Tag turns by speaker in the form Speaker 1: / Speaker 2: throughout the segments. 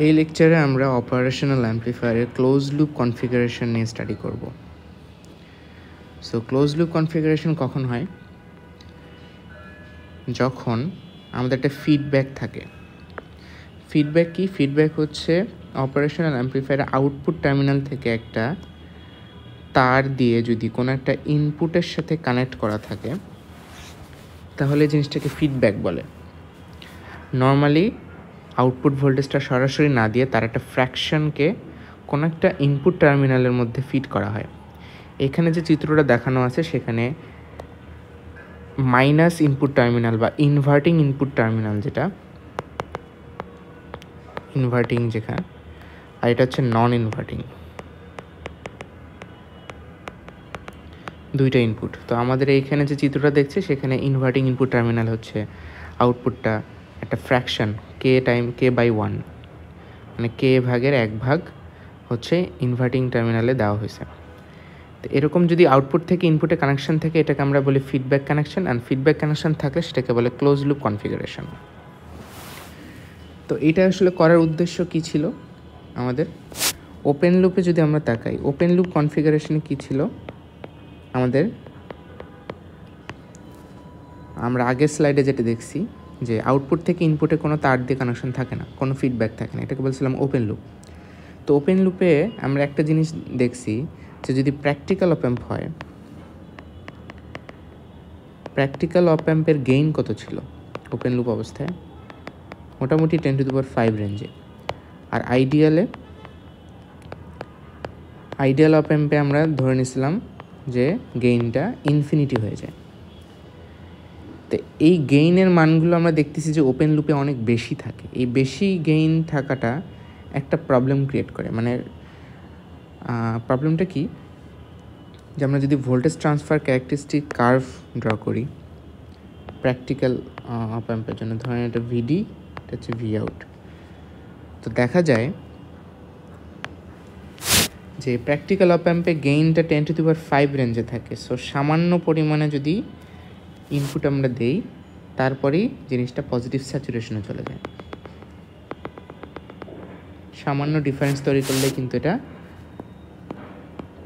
Speaker 1: এই লেকচারে আমরা অপারেশনাল অ্যাম্প্লিফায়ারের ক্লোজ লুপ কনফিগারেশন নিয়ে স্টাডি করব। সো ক্লোজ লুপ কনফিগারেশন কখন হয়? যখন আমাদের একটা ফিডব্যাক থাকে। ফিডব্যাক কি? ফিডব্যাক হচ্ছে অপারেশনাল অ্যাম্প্লিফায়ারের আউটপুট টার্মিনাল থেকে একটা তার দিয়ে যদি কোনো একটা ইনপুটের সাথে কানেক্ট করা থাকে তাহলে জিনিসটাকে ফিডব্যাক বলে। নর্মালি আউটপুট ভোল্টেজটা সরাসরি না দিয়ে তার একটা ফ্র্যাকশনকে কোনো একটা ইনপুট টার্মিনালের মধ্যে ফিড করা হয়। এখানে যে চিত্রটা দেখানো আছে সেখানে মাইনাস ইনপুট টার্মিনাল বা ইনভার্টিং ইনপুট টার্মিনাল, যেটা ইনভার্টিং যেখানে, আর এটা হচ্ছে নন ইনভার্টিং, দুইটা ইনপুট। তো আমাদের এইখানে যে চিত্রটা দেখছে সেখানে ইনভার্টিং ইনপুট টার্মিনাল হচ্ছে আউটপুটটা একটা ফ্র্যাকশন k/1, মানে k ভাগের 1 ভাগ হচ্ছে ইনভার্টিং টার্মিনালে দেওয়া হয়েছে। তো এরকম যদি আউটপুট থেকে ইনপুটে কানেকশন থাকে এটাকে আমরা বলি feedback connection, and feedback connection থাকলে সেটাকে বলে ক্লোজ লুপ কনফিগারেশন। তো এটা আসলে করার উদ্দেশ্য কি ছিল আমাদের? ওপেন লুপে যদি আমরা তাকাই, ওপেন লুপ কনফিগারেশনে কি ছিল আমাদের? আমরা আগের স্লাইডে যেটা দেখছি যে আউটপুট থেকে ইনপুটে কোনো তার দিয়ে কানেকশন থাকে না, কোনো ফিডব্যাক থাকে না, এটাকে বলছিলাম ওপেন লুপ। তো ওপেন লুপে আমরা একটা জিনিস দেখছি যে যদি প্র্যাকটিক্যাল অপ অ্যাম্প হয়, প্র্যাকটিক্যাল অপ অ্যাম্পের গেইন কত ছিল ওপেন লুপ অবস্থায়? মোটামুটি 10⁵ রেঞ্জে। আর আইডিয়াল অপ অ্যাম্পে আমরা ধরে নিয়েছিলাম যে গেইনটা ইনফিনিটি হয়ে যায়। তো এই গেইনের মানগুলো আমরা দেখতেছি যে ওপেন লুপে অনেক বেশি থাকে। এই বেশি গেইন থাকাটা একটা প্রবলেম ক্রিয়েট করে। মানে প্রবলেমটা কি? যে আমরা যদি voltage transfer characteristic curve draw করি প্র্যাকটিক্যাল অপ অ্যাম্পের জন্য, ধরেন এটা ভিডি, এটা হচ্ছে ভি আউট, তো দেখা যায় যে প্র্যাকটিক্যাল অপ অ্যাম্পে গেইনটা 10⁵ রেঞ্জে থাকে। সো সামান্য পরিমাণে যদি ইনপুট আমরা দেই তারপরেই জিনিসটা পজিটিভ স্যাচুরেশনে চলে যায়। সামান্য ডিফারেন্স তৈরি করলে কিন্তু এটা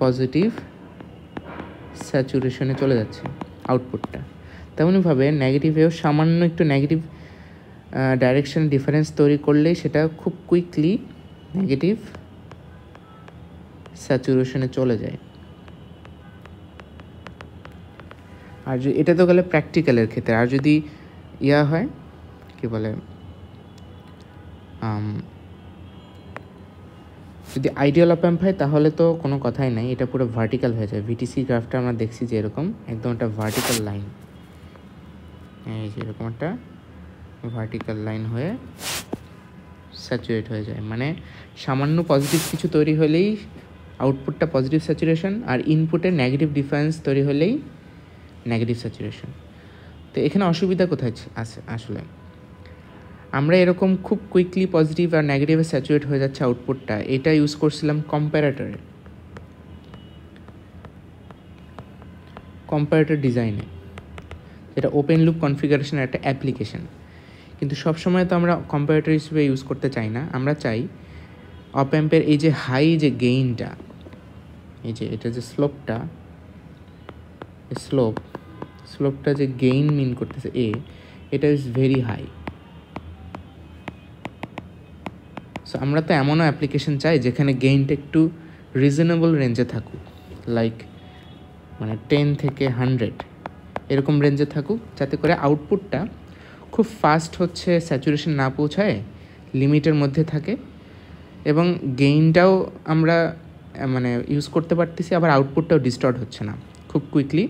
Speaker 1: পজিটিভ স্যাচুরেশনে চলে যাচ্ছে আউটপুটটা। তেমনইভাবে নেগেটিভেও সামান্য একটু নেগেটিভ ডাইরেকশন ডিফারেন্স তৈরি করলেই সেটা খুব কুইকলি নেগেটিভ স্যাচুরেশনে চলে যায়। আর এটা তো গেলে প্র্যাকটিক্যালের ক্ষেত্রে। আর যদি হয় কি বলে, যদি আইডিয়াল অপ অ্যাম্প হয় তাহলে তো কোনো কথাই নাই, এটা পুরো ভার্টিক্যাল হয়ে যায়। ভিটিসি গ্রাফটা আমরা দেখছি যে এরকম একদম একটা ভার্টিক্যাল লাইন, এই যে এরকম একটা ভার্টিক্যাল লাইন হয়ে স্যাচুরেট হয়ে যায়। মানে সামান্য পজিটিভ কিছু তৈরি হলেই আউটপুটটা পজিটিভ স্যাচুরেশন, আর ইনপুটে নেগেটিভ ডিফারেন্স তৈরি হলেই নেগেটিভ স্যাচুরেশন। তো এখানে অসুবিধা কোথায় আছে? আসলে আমরা এরকম খুব কুইকলি পজিটিভ আর নেগেটিভে স্যাচুরেট হয়ে যাচ্ছে আউটপুটটা, এটা ইউজ করছিলাম কম্পারেটর ডিজাইনে, যেটা ওপেন লুপ কনফিগারেশনের একটা অ্যাপ্লিকেশন। কিন্তু সবসময় তো আমরা কম্পারেটর হিসেবে ইউজ করতে চাই না। আমরা চাই অপ অ্যাম্পের এই যে হাই যে গেইনটা, এই যে এটা যে স্লোপটা যে গেইন মিন করতেছে এটা ইজ ভেরি হাই। সো আমরা তো এমনও অ্যাপ্লিকেশন চাই যেখানে গেইনটা একটু রিজনেবল রেঞ্জে থাকুক, লাইক মানে 10 থেকে 100 এরকম রেঞ্জে থাকুক, যাতে করে আউটপুটটা খুব ফাস্ট হচ্ছে স্যাচুরেশন না পৌঁছায়, লিমিটের মধ্যে থাকে, এবং গেইনটাও আমরা মানে ইউজ করতে পারতেছি, আবার আউটপুটটাও ডিস্টর্ট হচ্ছে না, খুব কুইকলি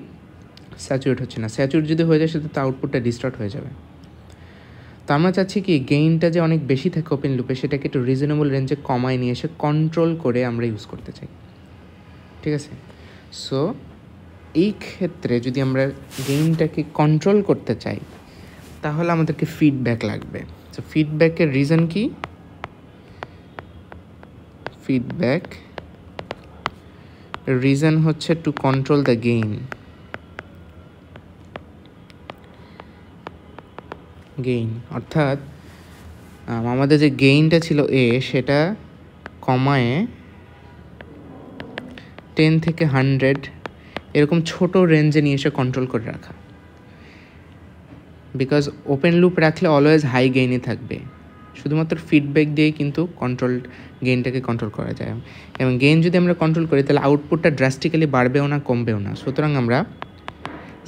Speaker 1: স্যাচুরেট হচ্ছে না। স্যাচুরেট যদি হয়ে যায় সেটা তো আউটপুটটা ডিস্টর্ট হয়ে যাবে। তো আমরা চাচ্ছি কি গেইনটা যে অনেক বেশি থাকে ওপেন লুপে সেটাকে একটু রিজনেবল রেঞ্জে কমায় নিয়ে এসে কন্ট্রোল করে আমরা ইউজ করতে চাই। ঠিক আছে? সো এই ক্ষেত্রে যদি আমরা গেইনটাকে কন্ট্রোল করতে চাই তাহলে আমাদেরকে ফিডব্যাক লাগবে। সো ফিডব্যাকের রিজন কি? ফিডব্যাক রিজন হচ্ছে টু কন্ট্রোল দ্য গেইন। অর্থাৎ আমাদের যে গেইনটা ছিল এ সেটা কমায়ে 10 থেকে 100 এরকম ছোট রেঞ্জে নিয়ে এসে কন্ট্রোল করে রাখা, বিকজ ওপেন লুপ রাখলে অলওয়েজ হাই গেইনে থাকবে। শুধুমাত্র ফিডব্যাক দিয়েই কিন্তু গেইনটাকে কন্ট্রোল করা যায়, এবং গেইন যদি আমরা কন্ট্রোল করি তাহলে আউটপুটটা ড্রাস্টিক্যালি বাড়বেও না কমবেও না। সুতরাং আমরা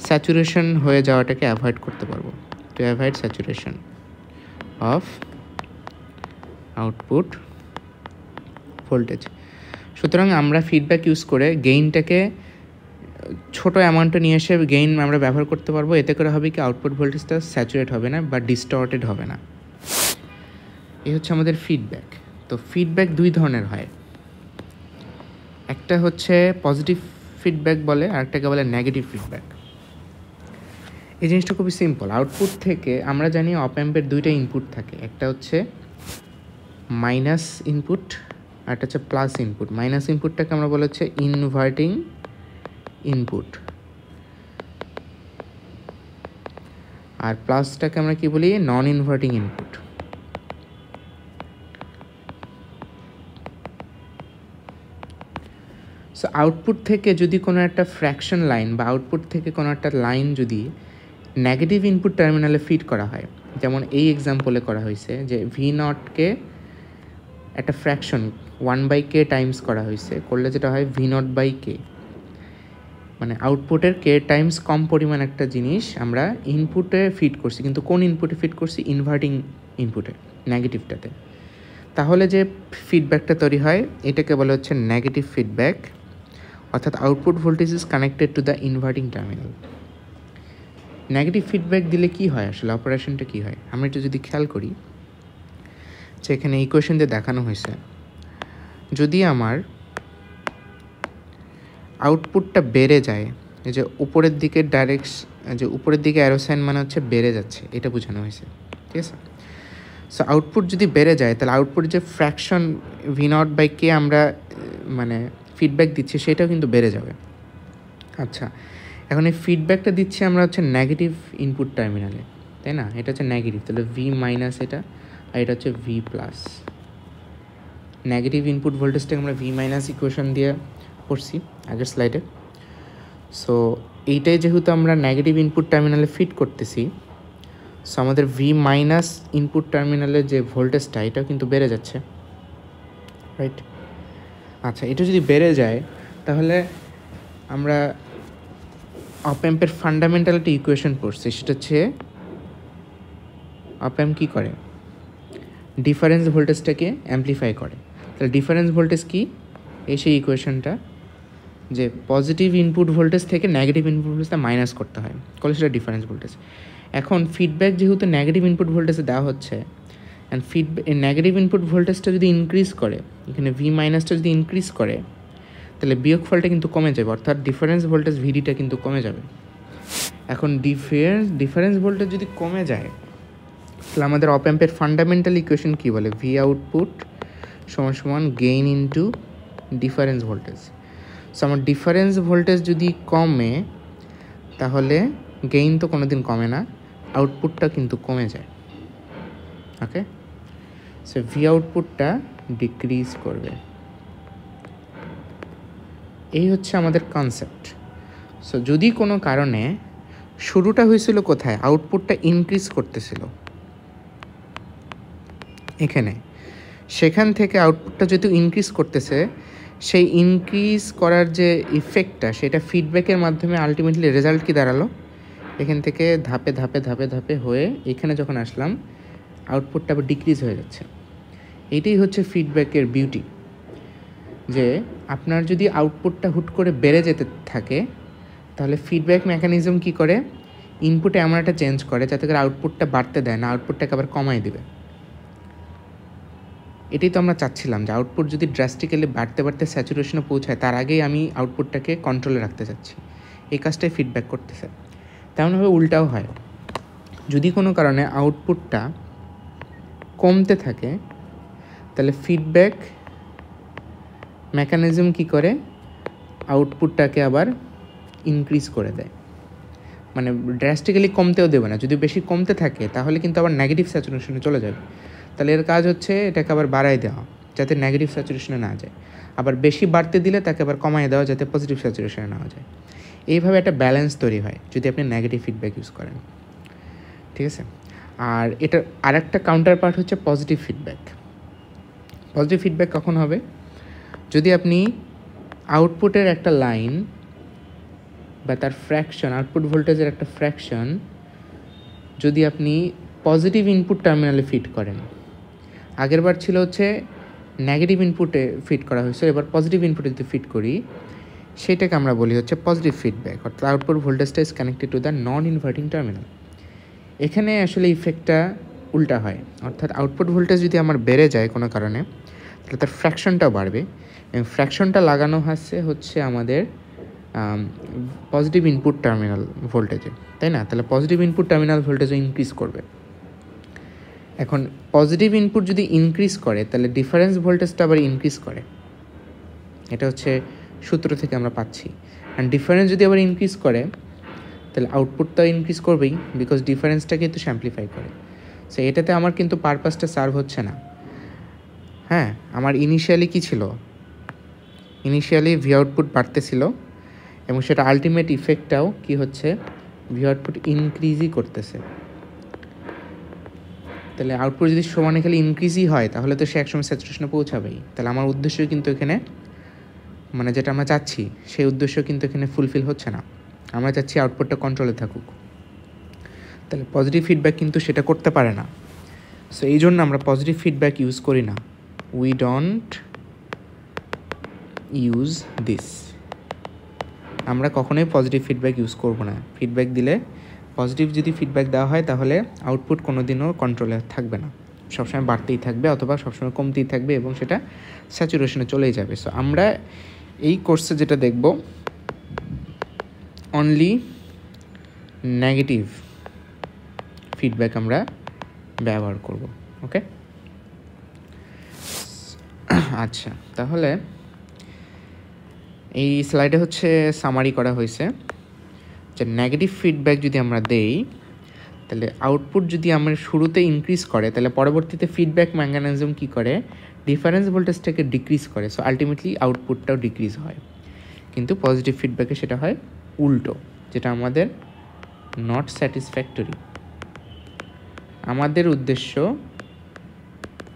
Speaker 1: স্যাচুরেশন হয়ে যাওয়াটাকে অ্যাভয়েড করতে পারবো। To avoid saturation of output voltage, সুতরাং আমরা ফিডব্যাক ইউজ করে গেইনটাকে ছোট অ্যামাউন্টে নিয়ে এসে গেইন আমরা ব্যবহার করতে পারবো। এতে করে হবে কি আউটপুট ভোল্টেজটা স্যাচুরেট হবে না বা ডিস্টর্টেড হবে না। এই হচ্ছে আমাদের ফিডব্যাক। তো ফিডব্যাক দুই ধরনের হয়, একটা হচ্ছে পজিটিভ ফিডব্যাক বলে, আরেকটাকে বলে নেগেটিভ ফিডব্যাক। এই জিনিসটা খুবই সিম্পল। আউটপুট থেকে আমরা জানি অপ অ্যাম্পের দুইটা ইনপুট থাকে, একটা হচ্ছে মাইনাস ইনপুট আর একটা হচ্ছে প্লাস ইনপুট। মাইনাস ইনপুটটাকে আমরা বলা হচ্ছে ইনভার্টিং ইনপুট, আর প্লাসটাকে আমরা কি বলি, নন ইনভার্টিং ইনপুট। সো আউটপুট থেকে যদি কোনো একটা ফ্র্যাকশন লাইন বা আউটপুট থেকে কোনো একটা লাইন যদি নেগেটিভ ইনপুট টার্মিনালে ফিড করা হয়, যেমন এই এক্সাম্পলে করা হয়েছে যে ভি নটকে একটা ফ্র্যাকশন 1/k টাইমস করা হয়েছে, করলে যেটা হয় ভি নট বাই কে, মানে আউটপুটের কে টাইমস কম পরিমাণ একটা জিনিস আমরা ইনপুটে ফিড করছি, কিন্তু কোন ইনপুটে ফিড করছি, ইনভার্টিং ইনপুটে, নেগেটিভটাতে। তাহলে যে ফিডব্যাকটা তৈরি হয় এটাকে বলা হচ্ছে নেগেটিভ ফিডব্যাক, অর্থাৎ output voltage is connected to the inverting terminal. Negative feedback দিলে কি হয়, আসলে অপারেশনটা কি হয় আমরা একটু যদি খেয়াল করি, যে এখানে ইকুয়েশন দিয়ে দেখানো হয়েছে, যদি আমার আউটপুটটা বেড়ে যায়, এই যে উপরের দিকে যে উপরের দিকে অ্যারো সাইন মানে হচ্ছে বেড়ে যাচ্ছে, এটা বোঝানো হয়েছে, ঠিক আছে। সো আউটপুট যদি বেড়ে যায় তাহলে আউটপুট যে ফ্র্যাকশন ভি নট বাই কে আমরা মানে ফিডব্যাক দিচ্ছি সেটাও কিন্তু বেড়ে যাবে। আচ্ছা, এখন এই ফিডব্যাকটা দিচ্ছি আমরা হচ্ছে নেগেটিভ ইনপুট টার্মিনালে, তাই না? এটা হচ্ছে নেগেটিভ, তাহলে ভি মাইনাস এটা, আর এটা হচ্ছে ভি প্লাস। নেগেটিভ ইনপুট ভোল্টেজটাকে আমরা ভি মাইনাস ইকুয়েশন দিয়ে পড়ছি আগের স্লাইডে। সো এইটাই যেহেতু আমরা নেগেটিভ ইনপুট টার্মিনালে ফিট করতেছি, সো আমাদের ভি মাইনাস ইনপুট টার্মিনালের যে ভোল্টেজটা এটাও কিন্তু বেড়ে যাচ্ছে, রাইট? আচ্ছা, এটা যদি বেড়ে যায় তাহলে আমরা অপ অ্যাম্পের ফান্ডামেন্টাল একটা ইকুয়েশন পড়ছি, সেটা হচ্ছে অপ অ্যাম্প কী করে, ডিফারেন্স ভোল্টেজটাকে অ্যাম্প্লিফাই করে। তাহলে ডিফারেন্স ভোল্টেজ কি, এই সেই ইকুয়েশনটা যে পজিটিভ ইনপুট ভোল্টেজ থেকে নেগেটিভ ইনপুট ভোল্টেজটা মাইনাস করতে হয়, করলে সেটা ডিফারেন্স ভোল্টেজ। এখন ফিডব্যাক যেহেতু নেগেটিভ ইনপুট ভোল্টেজে দেওয়া হচ্ছে, অ্যান্ড এই নেগেটিভ ইনপুট ভোল্টেজটা যদি ইনক্রিজ করে, এখানে ভি মাইনাসটা যদি ইনক্রিজ করে, তাহলে বিয়োগফলটা কিন্তু কমে যাবে, অর্থাৎ ডিফারেন্স ভোল্টেজ ভিডিটা কিন্তু কমে যাবে। এখন ডিফারেন্স ভোল্টেজ যদি কমে যায় তাহলে আমাদের অপ অ্যাম্পের ফান্ডামেন্টাল ইকুয়েশন কী বলে, ভি আউটপুট সমান সমান gain into difference voltage. So আমার ডিফারেন্স ভোল্টেজ যদি কমে তাহলে গেইন তো কোনো দিন কমে না, আউটপুটটা কিন্তু কমে যায়। ওকে, সো ভি আউটপুটটা ডিক্রিজ করবে, এই হচ্ছে আমাদের কনসেপ্ট। সো যদি কোনো কারণে শুরুটা হয়েছিল কোথায়, আউটপুটটা ইনক্রিজ করতেছিল এখানে, সেখান থেকে আউটপুটটা যেহেতু ইনক্রিজ করতেছে, সেই ইনক্রিজ করার যে ইফেক্টটা সেটা ফিডব্যাকের মাধ্যমে আলটিমেটলি রেজাল্ট কি দাঁড়ালো, এখান থেকে ধাপে ধাপে ধাপে ধাপে হয়ে এখানে যখন আসলাম আউটপুটটা আবার ডিক্রিজ হয়ে যাচ্ছে। এইটাই হচ্ছে ফিডব্যাকের বিউটি, যে আপনার যদি আউটপুটটা হুট করে বেড়ে যেতে থাকে তাহলে ফিডব্যাক মেকানিজম কি করে, ইনপুটে এমন একটা চেঞ্জ করে যাতে করে আউটপুটটা বাড়তে দেয় না, আউটপুটটাকে আবার কমাই দেবে। এটাই তো আমরা চাচ্ছিলাম, যে আউটপুট যদি ড্রাস্টিক্যালি বাড়তে বাড়তে স্যাচুরেশনে পৌঁছায় তার আগেই আমি আউটপুটটাকে কন্ট্রোলে রাখতে চাচ্ছি, এই কাজটাই ফিডব্যাক করতেছে। তেমনভাবে উল্টাও হয়, যদি কোনো কারণে আউটপুটটা কমতে থাকে তাহলে ফিডব্যাক মেকানিজম কি করে, আউটপুটটাকে আবার ইনক্রিজ করে দেয়, মানে ড্রাস্টিক্যালি কমতেও দেবে না। যদি বেশি কমতে থাকে তাহলে কিন্তু আবার নেগেটিভ স্যাচুরেশনে চলে যাবে, তাহলে এর কাজ হচ্ছে এটাকে আবার বাড়াই দেওয়া যাতে নেগেটিভ স্যাচুরেশনে না যায়, আবার বেশি বাড়তে দিলে তাকে আবার কমাই দেওয়া যাতে পজিটিভ স্যাচুরেশনে নেওয়া যায়। এইভাবে একটা ব্যালেন্স তৈরি হয় যদি আপনি নেগেটিভ ফিডব্যাক ইউজ করেন, ঠিক আছে। আর এটার আরেকটা কাউন্টার পার্ট হচ্ছে পজিটিভ ফিডব্যাক। পজিটিভ ফিডব্যাক কখন হবে? যদি আপনি আউটপুটের একটা লাইন বা তার ফ্র্যাকশন, আউটপুট ভোল্টেজের একটা ফ্র্যাকশন যদি আপনি পজিটিভ ইনপুট টার্মিনালে ফিট করেন, আগের বার ছিল হচ্ছে নেগেটিভ ইনপুটে ফিট করা হয়েছে, এবার পজিটিভ ইনপুটে যদি ফিট করি সেটাকে আমরা বলি হচ্ছে পজিটিভ ফিডব্যাক, অর্থাৎ আউটপুট ভোল্টেজটা is connected to the non inverting terminal. এখানে আসলে ইফেক্টটা উল্টা হয়, অর্থাৎ আউটপুট ভোল্টেজ যদি আমার বেড়ে যায় কোনো কারণে তাহলে তার ফ্র্যাকশনটাও বাড়বে, এবং ফ্র্যাকশনটা লাগানো হচ্ছে আমাদের পজিটিভ ইনপুট টার্মিনাল ভোল্টেজে, তাই না? তাহলে পজিটিভ ইনপুট টার্মিনাল ভোল্টেজও ইনক্রিজ করবে। এখন পজিটিভ ইনপুট যদি ইনক্রিজ করে তাহলে ডিফারেন্স ভোল্টেজটা আবার ইনক্রিজ করে, এটা হচ্ছে সূত্র থেকে আমরা পাচ্ছি। অ্যান্ড ডিফারেন্স যদি আবার ইনক্রিজ করে তাহলে আউটপুটটাও ইনক্রিজ করবেই, বিকজ ডিফারেন্সটাকে কিন্তু স্যাম্পলিফাই করে। সো এটাতে আমার কিন্তু পারপাসটা সার্ভ হচ্ছে না। হ্যাঁ, আমার ইনিশিয়ালি কী ছিল? ইনিশিয়ালি ভি আউটপুট বাড়তেছিল এবং সেটা আলটিমেট ইফেক্টটাও কি হচ্ছে, ভি আউটপুট ইনক্রিজই করতেছে। তাহলে আউটপুট যদি সমানে খালি ইনক্রিজই হয় তাহলে তো সে একসময় স্যাচুরেশনে পৌঁছাবেই। তাহলে আমার উদ্দেশ্য কিন্তু এখানে, মানে যেটা আমরা চাচ্ছি সেই উদ্দেশ্য কিন্তু এখানে ফুলফিল হচ্ছে না। আমরা চাচ্ছি আউটপুটটা কন্ট্রোলে থাকুক, তাহলে পজিটিভ ফিডব্যাক কিন্তু সেটা করতে পারে না। সো এই জন্য আমরা পজিটিভ ফিডব্যাক ইউজ করি না, উই ডোন্ট ইউজ দিস। আমরা কখনোই পজিটিভ ফিডব্যাক ইউজ করবো না। ফিডব্যাক দিলে পজিটিভ যদি ফিডব্যাক দেওয়া হয় তাহলে আউটপুট কোনো দিনও কন্ট্রোলে থাকবে না, সবসময় বাড়তেই থাকবে অথবা সবসময় কমতেই থাকবে এবং সেটা স্যাচুরেশনে চলেই যাবে। সো আমরা এই কোর্সে যেটা দেখব অনলি নেগেটিভ ফিডব্যাক আমরা ব্যবহার করব। ওকে, আচ্ছা, তাহলে এই স্লাইডে হচ্ছে সামারি করা হয়েছে যে নেগেটিভ ফিডব্যাক যদি আমরা দেই তাহলে আউটপুট যদি আমরা শুরুতে ইনক্রিজ করে তাহলে পরবর্তীতে ফিডব্যাক মেকানিজম কী করে, ডিফারেন্স ভোল্টেজটাকে ডিক্রিজ করে। সো আলটিমেটলি আউটপুটটাও ডিক্রিজ হয়। কিন্তু পজিটিভ ফিডব্যাকে সেটা হয় উল্টো, যেটা আমাদের নট স্যাটিসফ্যাক্টরি। আমাদের উদ্দেশ্য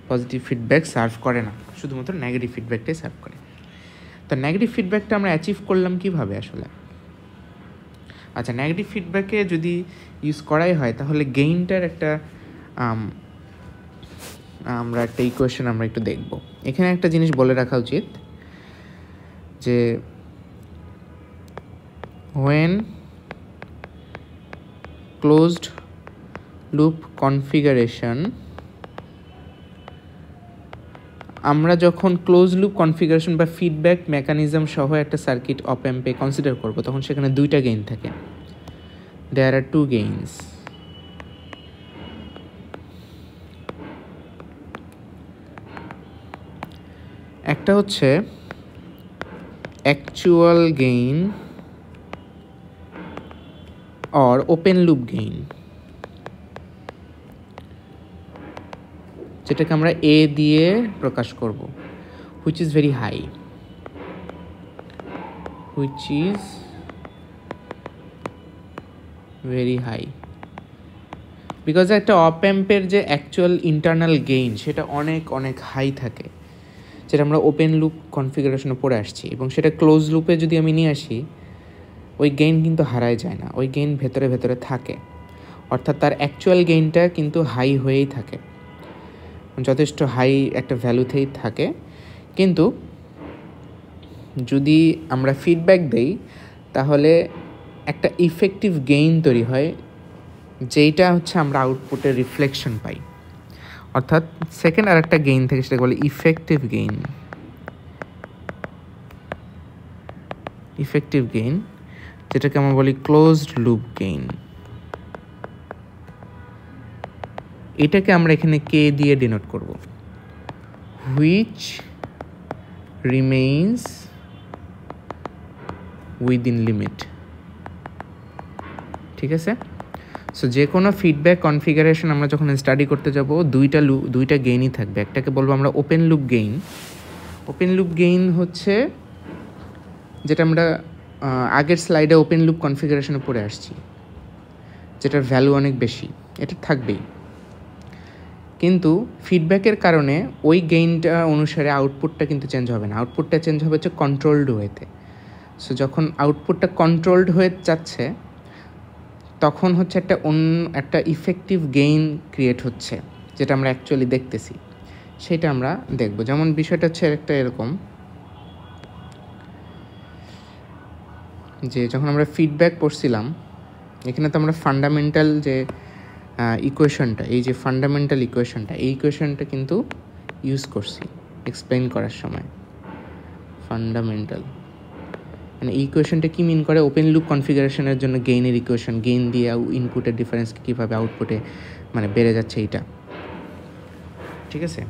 Speaker 1: পজিটিভ ফিডব্যাক সার্ভ করে না, শুধুমাত্র নেগেটিভ ফিডব্যাকটাই সার্ভ করে। তো নেগেটিভ ফিডব্যাকটা আমরা অ্যাচিভ করলাম কীভাবে আসলে? আচ্ছা, নেগেটিভ ফিডব্যাকে যদি ইউজ করাই হয় তাহলে গেইনটার একটা আমরা একটা ইকুয়েশন আমরা একটু দেখব। এখানে একটা জিনিস বলে রাখা উচিত যে when closed loop configuration, আমরা যখন ক্লোজ লুপ কনফিগারেশন বা ফিডব্যাক মেকানিজম সহ একটা সার্কিট অপ অ্যাম্পে কনসিডার করব তখন সেখানে দুইটা গেইন থাকে। দেয়ার আর টু গেইনস। একটা হচ্ছে actual gain or open loop gain, যেটাকে আমরা A দিয়ে প্রকাশ করব, which is very high, which is very high, because একটা অপ অ্যাম্পের যে অ্যাকচুয়াল ইন্টারনাল গেইন সেটা অনেক অনেক হাই থাকে, যেটা আমরা ওপেন লুপ কনফিগারেশনে পড়ে আসছি। এবং সেটা ক্লোজ লুপে যদি আমি নিয়ে আসি ওই গেইন কিন্তু হারায় যায় না, ওই গেইন ভেতরে ভেতরে থাকে, অর্থাৎ তার অ্যাকচুয়াল গেইনটা কিন্তু হাই হয়েই থাকে, যথেষ্ট হাই একটা ভ্যালুতেই থাকে। কিন্তু যদি আমরা ফিডব্যাক দেই তাহলে একটা ইফেক্টিভ গেইন তৈরি হয়, যেইটা হচ্ছে আমরা আউটপুটে রিফ্লেকশন পাই। অর্থাৎ সেকেন্ড আর একটা গেইন থেকে, সেটাকে বলে ইফেক্টিভ গেইন। ইফেক্টিভ গেইন যেটাকে আমরা বলি ক্লোজড লুপ গেইন, এটাকে আমরা এখানে কে দিয়ে ডিনোট করব, হুইচ রিমেইনস উইদিন লিমিট। ঠিক আছে, সো যে কোনো ফিডব্যাক কনফিগারেশন আমরা যখন স্টাডি করতে যাব দুইটা গেইনই থাকবে। একটাকে বলবো আমরা open loop gain. Open loop gain হচ্ছে যেটা আমরা আগের স্লাইডে ওপেন লুপ কনফিগারেশনে পড়ে আসছি, যেটার ভ্যালু অনেক বেশি, এটা থাকবেই। কিন্তু ফিডব্যাকের কারণে ওই গেইনটা অনুসারে আউটপুটটা কিন্তু চেঞ্জ হবে না, আউটপুটটা চেঞ্জ হবে হচ্ছে কন্ট্রোলড ওয়েতে। সো যখন আউটপুটটা কন্ট্রোলড হয়ে যাচ্ছে তখন হচ্ছে একটা ইফেক্টিভ গেইন ক্রিয়েট হচ্ছে, যেটা আমরা অ্যাকচুয়ালি দেখতেছি, সেটা আমরা দেখব। যেমন বিষয়টা হচ্ছে একটা এরকম যে যখন আমরা ফিডব্যাক পড়ছিলাম, এখানে তো আমরা ফান্ডামেন্টাল যে ইকুয়েশনটা, এই যে ফান্ডামেন্টাল ইকুয়েশনটা, এই ইকুয়েশনটা কিন্তু ইউজ করছি এক্সপ্লেন করার সময়। ফান্ডামেন্টাল মানে এই ইকুয়েশনটা কী মিন করে, ওপেন লুপ কনফিগারেশনের জন্য গেইনের ইকুয়েশন, গেইন দিয়ে ইনপুটের ডিফারেন্সকে কীভাবে আউটপুটে মানে বেড়ে যাচ্ছে এইটা, ঠিক আছে।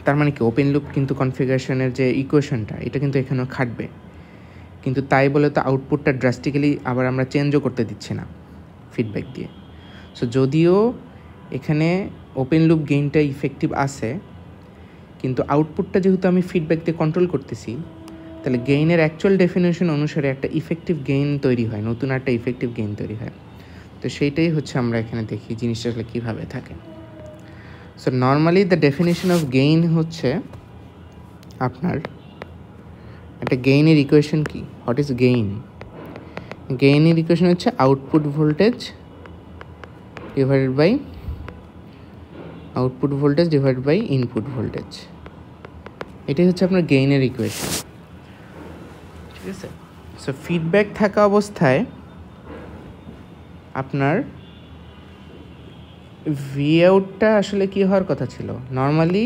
Speaker 1: তার মানে কি ওপেন লুপ কিন্তু কনফিগারেশনের যে ইকুয়েশনটা এটা কিন্তু এখানেও খাটবে, কিন্তু তাই বলে তো আউটপুটটা ড্রাস্টিক্যালি আবার আমরা চেঞ্জও করতে দিচ্ছি না ফিডব্যাক দিয়ে। সো যদিও এখানে ওপেন লুপ গেইনটা ইফেক্টিভ আছে, কিন্তু আউটপুটটা যেহেতু আমি ফিডব্যাক দিয়ে কন্ট্রোল করতেছি, তাহলে গেইনের অ্যাকচুয়াল ডেফিনেশন অনুসারে একটা ইফেক্টিভ গেইন তৈরি হয়, নতুন একটা ইফেক্টিভ গেইন তৈরি হয়। তো সেইটাই হচ্ছে আমরা এখানে দেখি জিনিসটা আসলে কীভাবে থাকে। So normally the definition of gain হচ্ছে আপনার একটা গেইনের ইকুয়েশন কি, হোয়াট ইজ গেইন? গেইনের ইকুয়েশন হচ্ছে output voltage divided by input voltage. এটাই হচ্ছে আপনার গেইনের ইকুয়েশন, ঠিক আছে। সো ফিডব্যাক থাকা অবস্থায় আপনার ভি আউটটা আসলে কী হওয়ার কথা ছিল, নর্মালি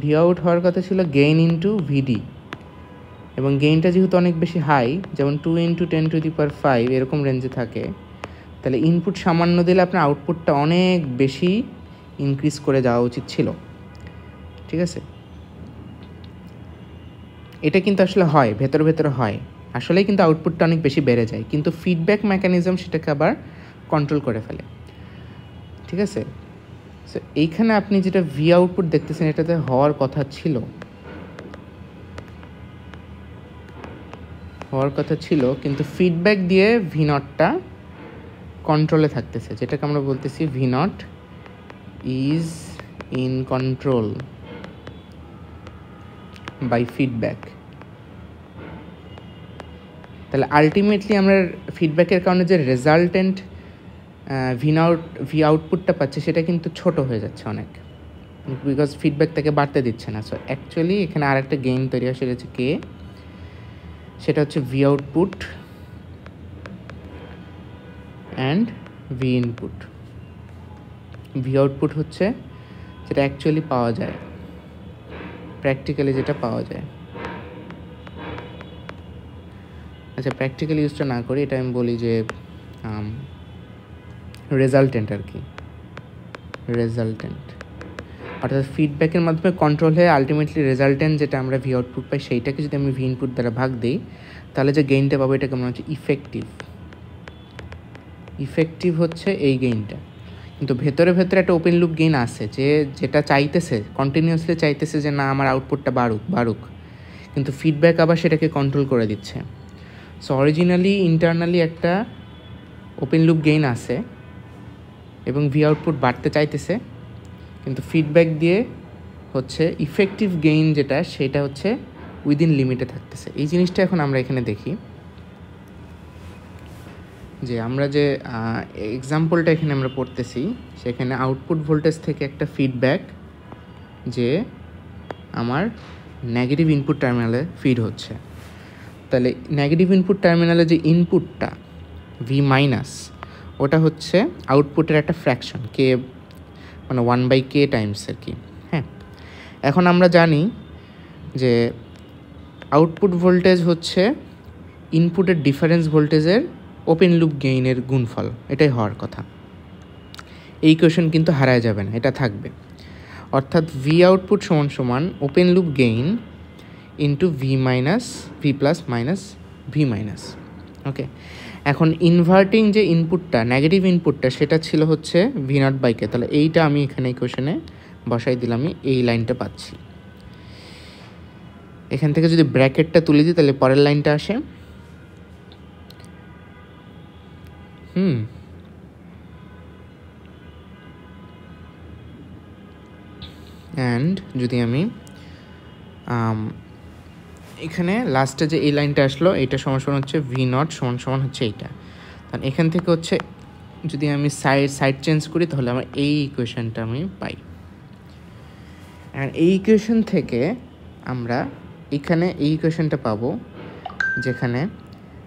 Speaker 1: ভি আউট হওয়ার কথা ছিল গেইন ইন্টু ভিডি, এবং গেইনটা যেহেতু অনেক বেশি হাই, যেমন 2 × 10⁵ এরকম রেঞ্জে থাকে, তাহলে ইনপুট সামান্য দিলে আপনার আউটপুটটা অনেক বেশি ইনক্রিজ করে যাওয়া উচিত ছিল, ঠিক আছে। এটা কিন্তু আসলে হয়, ভেতরে হয় আসলেই, কিন্তু আউটপুটটা অনেক বেশি বেড়ে যায়, কিন্তু ফিডব্যাক মেকানিজম সেটাকে আবার কন্ট্রোল করে ফেলে, ঠিক আছে। সো এইখানে আপনি যেটা ভি আউটপুট দেখতেছেন এটাতে হওয়ার কথা ছিল, কিন্তু ফিডব্যাক দিয়ে ভি নটটা কন্ট্রোলে থাকতেছে, যেটাকে আমরা বলতেছি V naught is in control by feedback. তাহলে আলটিমেটলি আমরা ফিডব্যাকের কারণে যে রেজাল্টেন্ট ভি আউটপুটটা পাচ্ছে সেটা কিন্তু ছোট হয়ে যাচ্ছে অনেক, বিকজ ফিডব্যাক তাকে বাড়তে দিচ্ছে না। সো অ্যাকচুয়ালি এখানে আর একটা গেইন তৈরি হয়, সেটা হচ্ছে কে, সেটা হচ্ছে V output and V input. V output হচ্ছে যেটা অ্যাকচুয়ালি পাওয়া যায়, প্র্যাকটিক্যালি যেটা পাওয়া যায়। আচ্ছা, প্র্যাকটিক্যালি ইউজটা না করি, এটা আমি বলি যে রেজাল্টেন্ট আর কি, রেজাল্টেন্ট অর্থাৎ ফিডব্যাকের মাধ্যমে কন্ট্রোল হয়ে আলটিমেটলি রেজাল্টেন্ট যেটা আমরা ভি আউটপুট পাই সেইটাকে যদি আমি ভি ইনপুট দ্বারা ভাগ দিই, তাহলে যে গেইনটা পাবো এটাকে মনে হচ্ছে ইফেক্টিভ হচ্ছে এই গেইনটা। কিন্তু ভেতরে একটা ওপেন লুপ গেইন আছে, যেটা চাইতেছে, কন্টিনিউয়াসলি চাইতেছে যে না আমার আউটপুটটা বাড়ুক, কিন্তু ফিডব্যাক আবার সেটাকে কন্ট্রোল করে দিচ্ছে। সো অরিজিনালি ইন্টারনালি একটা ওপেন লুপ গেইন আছে এবং ভি আউটপুট বাড়তে চাইতেছে, কিন্তু ফিডব্যাক দিয়ে হচ্ছে ইফেক্টিভ গেইন যেটা সেটা হচ্ছে উইদিন লিমিটে থাকতেছে। এই জিনিসটা এখন আমরা এখানে দেখি যে আমরা যে এক্সাম্পলটা এখানে আমরা পড়তেছি, সেখানে আউটপুট ভোল্টেজ থেকে একটা ফিডব্যাক যে আমার নেগেটিভ ইনপুট টার্মিনালে ফিড হচ্ছে। তাহলে নেগেটিভ ইনপুট টার্মিনালে যে ইনপুটটা ভি মাইনাস, ওটা হচ্ছে আউটপুটের একটা ফ্র্যাকশন, কে মানে 1/k টাইমস আর কি। হ্যাঁ, এখন আমরা জানি যে আউটপুট ভোল্টেজ হচ্ছে ইনপুটের ডিফারেন্স ভোল্টেজের ওপেন লুপ গেইনের গুণফল, এটাই হওয়ার কথা। এই ইকুয়েশন কিন্তু হারায় যাবে না, এটা থাকবে। অর্থাৎ ভি আউটপুট সমান open loop gain into V plus minus V minus. Okay, এখন ইনভার্টিং যে ইনপুটটা, নেগেটিভ ইনপুটটা, সেটা ছিল হচ্ছে V0/K। তাহলে এইটা আমি এখানে ইকুয়েশনে বসাই দিলাম, আমি এই লাইনটা পাচ্ছি। এখান থেকে যদি ব্র্যাকেটটা তুলে দিই তাহলে পরের লাইনটা আসে, অ্যান্ড যদি আমি এখানে লাস্টে যে এই লাইনটা আসলো, এইটা সমান সমান হচ্ছে V0 সমান সমান হচ্ছে এইটা। কারণ এখান থেকে হচ্ছে যদি আমি সাইড চেঞ্জ করি তাহলে আমার এই ইকুয়েশনটা আমি পাই। আর এই ইকুয়েশন থেকে আমরা এখানে এই ইকুয়েশনটা পাবো, যেখানে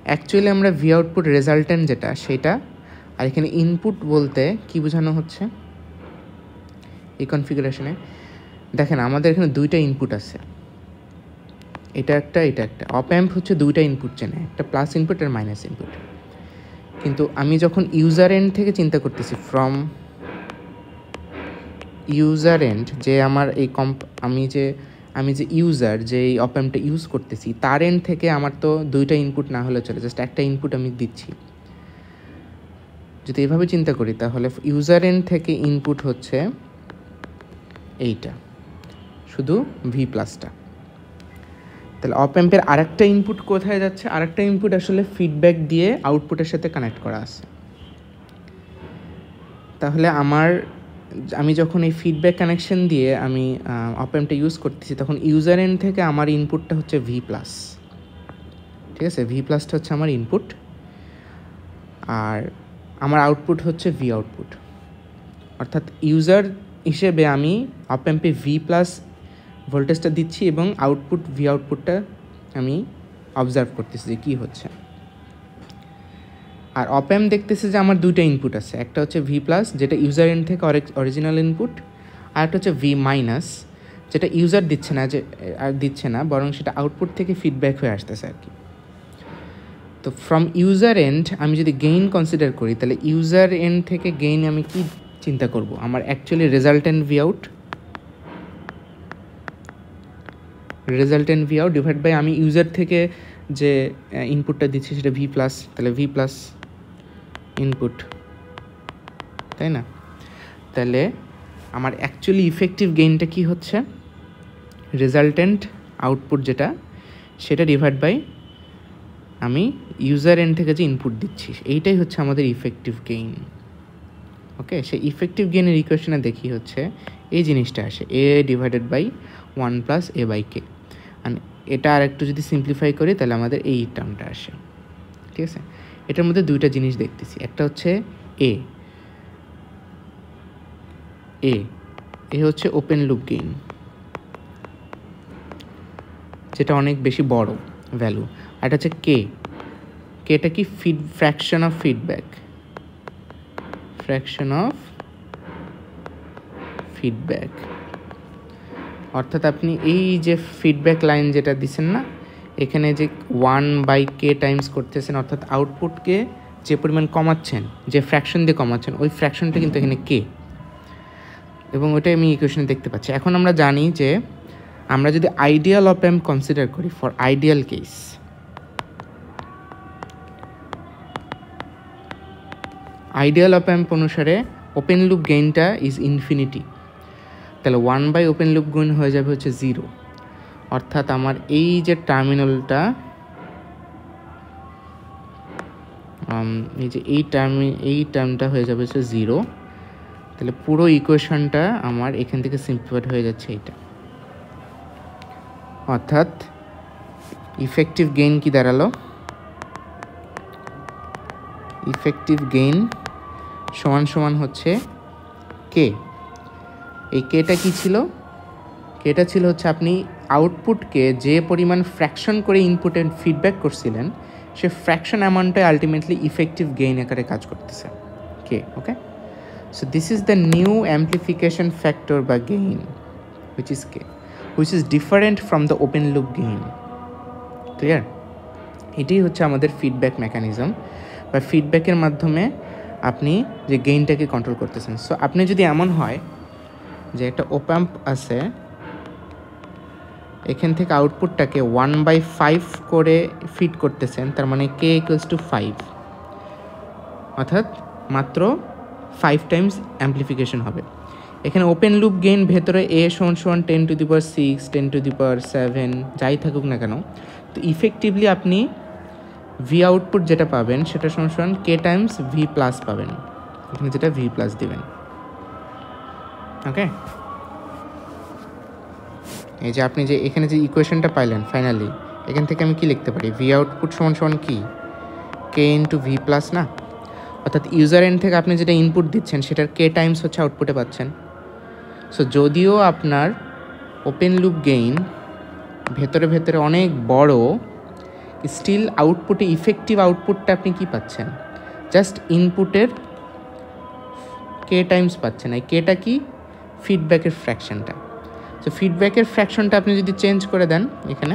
Speaker 1: অ্যাকচুয়ালি আমরা ভি আউটপুট রেজাল্টেন্ট যেটা সেটা, আর এখানে ইনপুট বলতে কি বোঝানো হচ্ছে এই কনফিগারেশনে। দেখেন আমাদের এখানে দুইটা ইনপুট আছে, এটা একটা এটা একটা। অপ অ্যাম্প হচ্ছে দুইটা ইনপুট চেনে, একটা প্লাস ইনপুট আর মাইনাস ইনপুট। কিন্তু আমি যখন ইউজার এন্ড থেকে চিন্তা করতেছি, ফ্রম ইউজার এন্ড, যে আমার এই আমি যে ইউজার যে এই অপ অ্যাম্পটা ইউজ করতেছি তার এন্ড থেকে আমার তো দুইটা ইনপুট না হলে চলে, জাস্ট একটা ইনপুট আমি দিচ্ছি। যদি এভাবে চিন্তা করি তাহলে ইউজার এন্ড থেকে ইনপুট হচ্ছে এইটা, শুধু V+টা। তাহলে অপ অ্যাম্পের আরেকটা ইনপুট কোথায় যাচ্ছে? আরেকটা ইনপুট আসলে ফিডব্যাক দিয়ে আউটপুটের সাথে কানেক্ট করা আছে। তাহলে আমি যখন এই ফিডব্যাক কানেকশন দিয়ে আমি অপ অ্যাম্পটা ইউজ করতেছি, তখন ইউজার এন্ড থেকে আমার ইনপুটটা হচ্ছে V+। ঠিক আছে, V+টা হচ্ছে আমার ইনপুট, আর আমার আউটপুট হচ্ছে V আউটপুট। অর্থাৎ ইউজার হিসেবে আমি অপ অ্যাম্পে V+ ভোল্টেজটা দিচ্ছি এবং V আউটপুটটা আমি অবজার্ভ করতেছি যে কী হচ্ছে। আর অপ অ্যাম্প দেখতেছে যে আমার দুইটা ইনপুট আছে, একটা হচ্ছে V+, যেটা ইউজার এন্ড থেকে অরিজিনাল ইনপুট, আর একটা হচ্ছে V-, যেটা ইউজার দিচ্ছে না বরং সেটা আউটপুট থেকে ফিডব্যাক হয়ে আসতেছে আর কি। তো ফ্রম ইউজার এন্ড আমি যদি গেইন কনসিডার করি, তাহলে ইউজার এন্ড থেকে গেইন আমি কি চিন্তা করব? আমার actually resultant V out divide by আমি ইউজার থেকে যে ইনপুটটা দিচ্ছি সেটা V+, তাহলে V+ ইনপুট, তাই না? তাহলে আমার অ্যাকচুয়ালি ইফেক্টিভ গেইনটা কি হচ্ছে? রেজাল্টেন্ট আউটপুট যেটা, সেটা ডিভাইড বাই আমি ইউজার এন্ড থেকে যে ইনপুট দিচ্ছি, এইটাই হচ্ছে আমাদের ইফেক্টিভ গেইন। ওকে, সেই ইফেক্টিভ গেইনের ইকুয়েশনে দেখি হচ্ছে এই জিনিসটা আসে, A/1 + A/K। আর এটা আর একটু যদি সিম্পলিফাই করি তাহলে আমাদের এই টার্মটা আসে। ঠিক আছে, এটার মধ্যে দুইটা জিনিস দেখতেছি, একটা হচ্ছে এ হচ্ছে ওপেন লুপ গেইন, যেটা অনেক বেশি বড় ভ্যালু। আর এটা হচ্ছে কেটা কি? Fraction of feedback. অর্থাৎ আপনি এই যে ফিডব্যাক লাইন যেটা দিচ্ছেন না, এখানে যে 1/K টাইমস করতেছেন, অর্থাৎ আউটপুটকে যে পরিমাণ কমাচ্ছেন, যে ফ্র্যাকশন দিয়ে কমাচ্ছেন, ওই ফ্র্যাকশনটা কিন্তু এখানে K, এবং ওইটাই আমি ইকুয়েশনে দেখতে পাচ্ছি। এখন আমরা জানি যে আমরা যদি আইডিয়াল অপ অ্যাম্প কনসিডার করি, ফর আইডিয়াল কেস, আইডিয়াল অপ অ্যাম্প অনুসারে ওপেন লুপ গেইনটা ইজ ইনফিনিটি। তাহলে 1/, ওপেন লুপ গেইন হয়ে যাবে হচ্ছে 0। অর্থাৎ আমার এই যে টার্মিনালটা, এই টার্মটা হয়ে যাবে হচ্ছে 0। তাহলে পুরো ইকুয়েশনটা আমার এখান থেকে সিম্পলিফাইড হয়ে যাচ্ছে এইটা। অর্থাৎ ইফেক্টিভ গেইন কি দাঁড়ালো? ইফেক্টিভ গেইন সমান হচ্ছে K। এই Kটা কি ছিল? Kটা ছিল হচ্ছে আপনি আউটপুটকে যে পরিমাণ ফ্র্যাকশন করে ইনপুটে ফিডব্যাক করছিলেন, সে ফ্র্যাকশন অ্যামাউন্টে আলটিমেটলি ইফেক্টিভ গেইন আকারে কাজ করতেছে K। Okay, so this is the new amplification factor বা gain, which is different from the open loop gain. Clear? এটাই হচ্ছে আমাদের ফিডব্যাক মেকানিজম, বা ফিডব্যাকের মাধ্যমে আপনি যে গেইনটাকে কন্ট্রোল করতেছেন। সো আপনি যদি এমন হয় যে একটা অপ অ্যাম্প আছে, এখান থেকে আউটপুটটাকে 1/5 করে ফিড করতেছেন, তার মানে K = 5। অর্থাৎ মাত্র 5 টাইমস অ্যাম্প্লিফিকেশন হবে। এখানে ওপেন লুপ গেইন ভেতরে a = 10⁶, 10�7 যাই থাকুক না কেন, তো ইফেক্টিভলি আপনি ভি আউটপুট যেটা পাবেন সেটা সমান k টাইমস ভি প্লাস পাবেন, এখানে যেটা ভি প্লাস দিবেন। ওকে, এই যে আপনি যে এখানে যে ইকুয়েশনটা পাইলেন ফাইনালি, এখান থেকে আমি কি লিখতে পারি, ভি আউটপুট সমান কি k ইন্টু ভি প্লাস না, অর্থাৎ ইউজার এন্ড থেকে আপনি যেটা ইনপুট দিচ্ছেন সেটার k টাইমস হচ্ছে আউটপুটে পাচ্ছেন। সো যদিও আপনার ওপেন লুপ গেইন ভেতরে ভেতরে অনেক বড়, স্টিল আউটপুটে ইফেক্টিভ আউটপুটটা আপনি কি পাচ্ছেন, জাস্ট ইনপুটের k টাইমস পাচ্ছেন। এই kটা কি, ফিডব্যাকের ফ্র্যাকশনটা। সো ফিডব্যাকের ফ্র্যাকশনটা আপনি যদি চেঞ্জ করে দেন, এখানে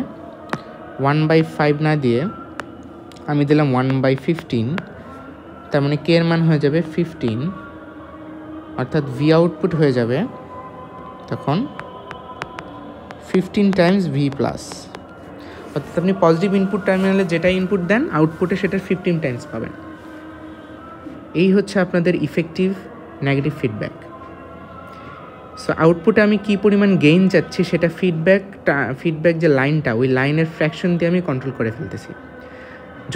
Speaker 1: 1/5 না দিয়ে আমি দিলাম 1/15, তার মানে k এর মান হয়ে যাবে 15, অর্থাৎ ভি আউটপুট হয়ে যাবে তখন 15 টাইমস ভি প্লাস। অর্থাৎ আপনি পজিটিভ ইনপুট টার্মিনালে যেটা ইনপুট দেন আউটপুটে সেটার 15 টাইমস পাবেন। এই হচ্ছে আপনাদের ইফেক্টিভ নেগেটিভ ফিডব্যাক। সো আউটপুটে আমি কী পরিমাণ গেইন চাচ্ছি সেটা ফিডব্যাক যে লাইনটা, ওই লাইনের ফ্র্যাকশন দিয়ে আমি কন্ট্রোল করে ফেলতেছি।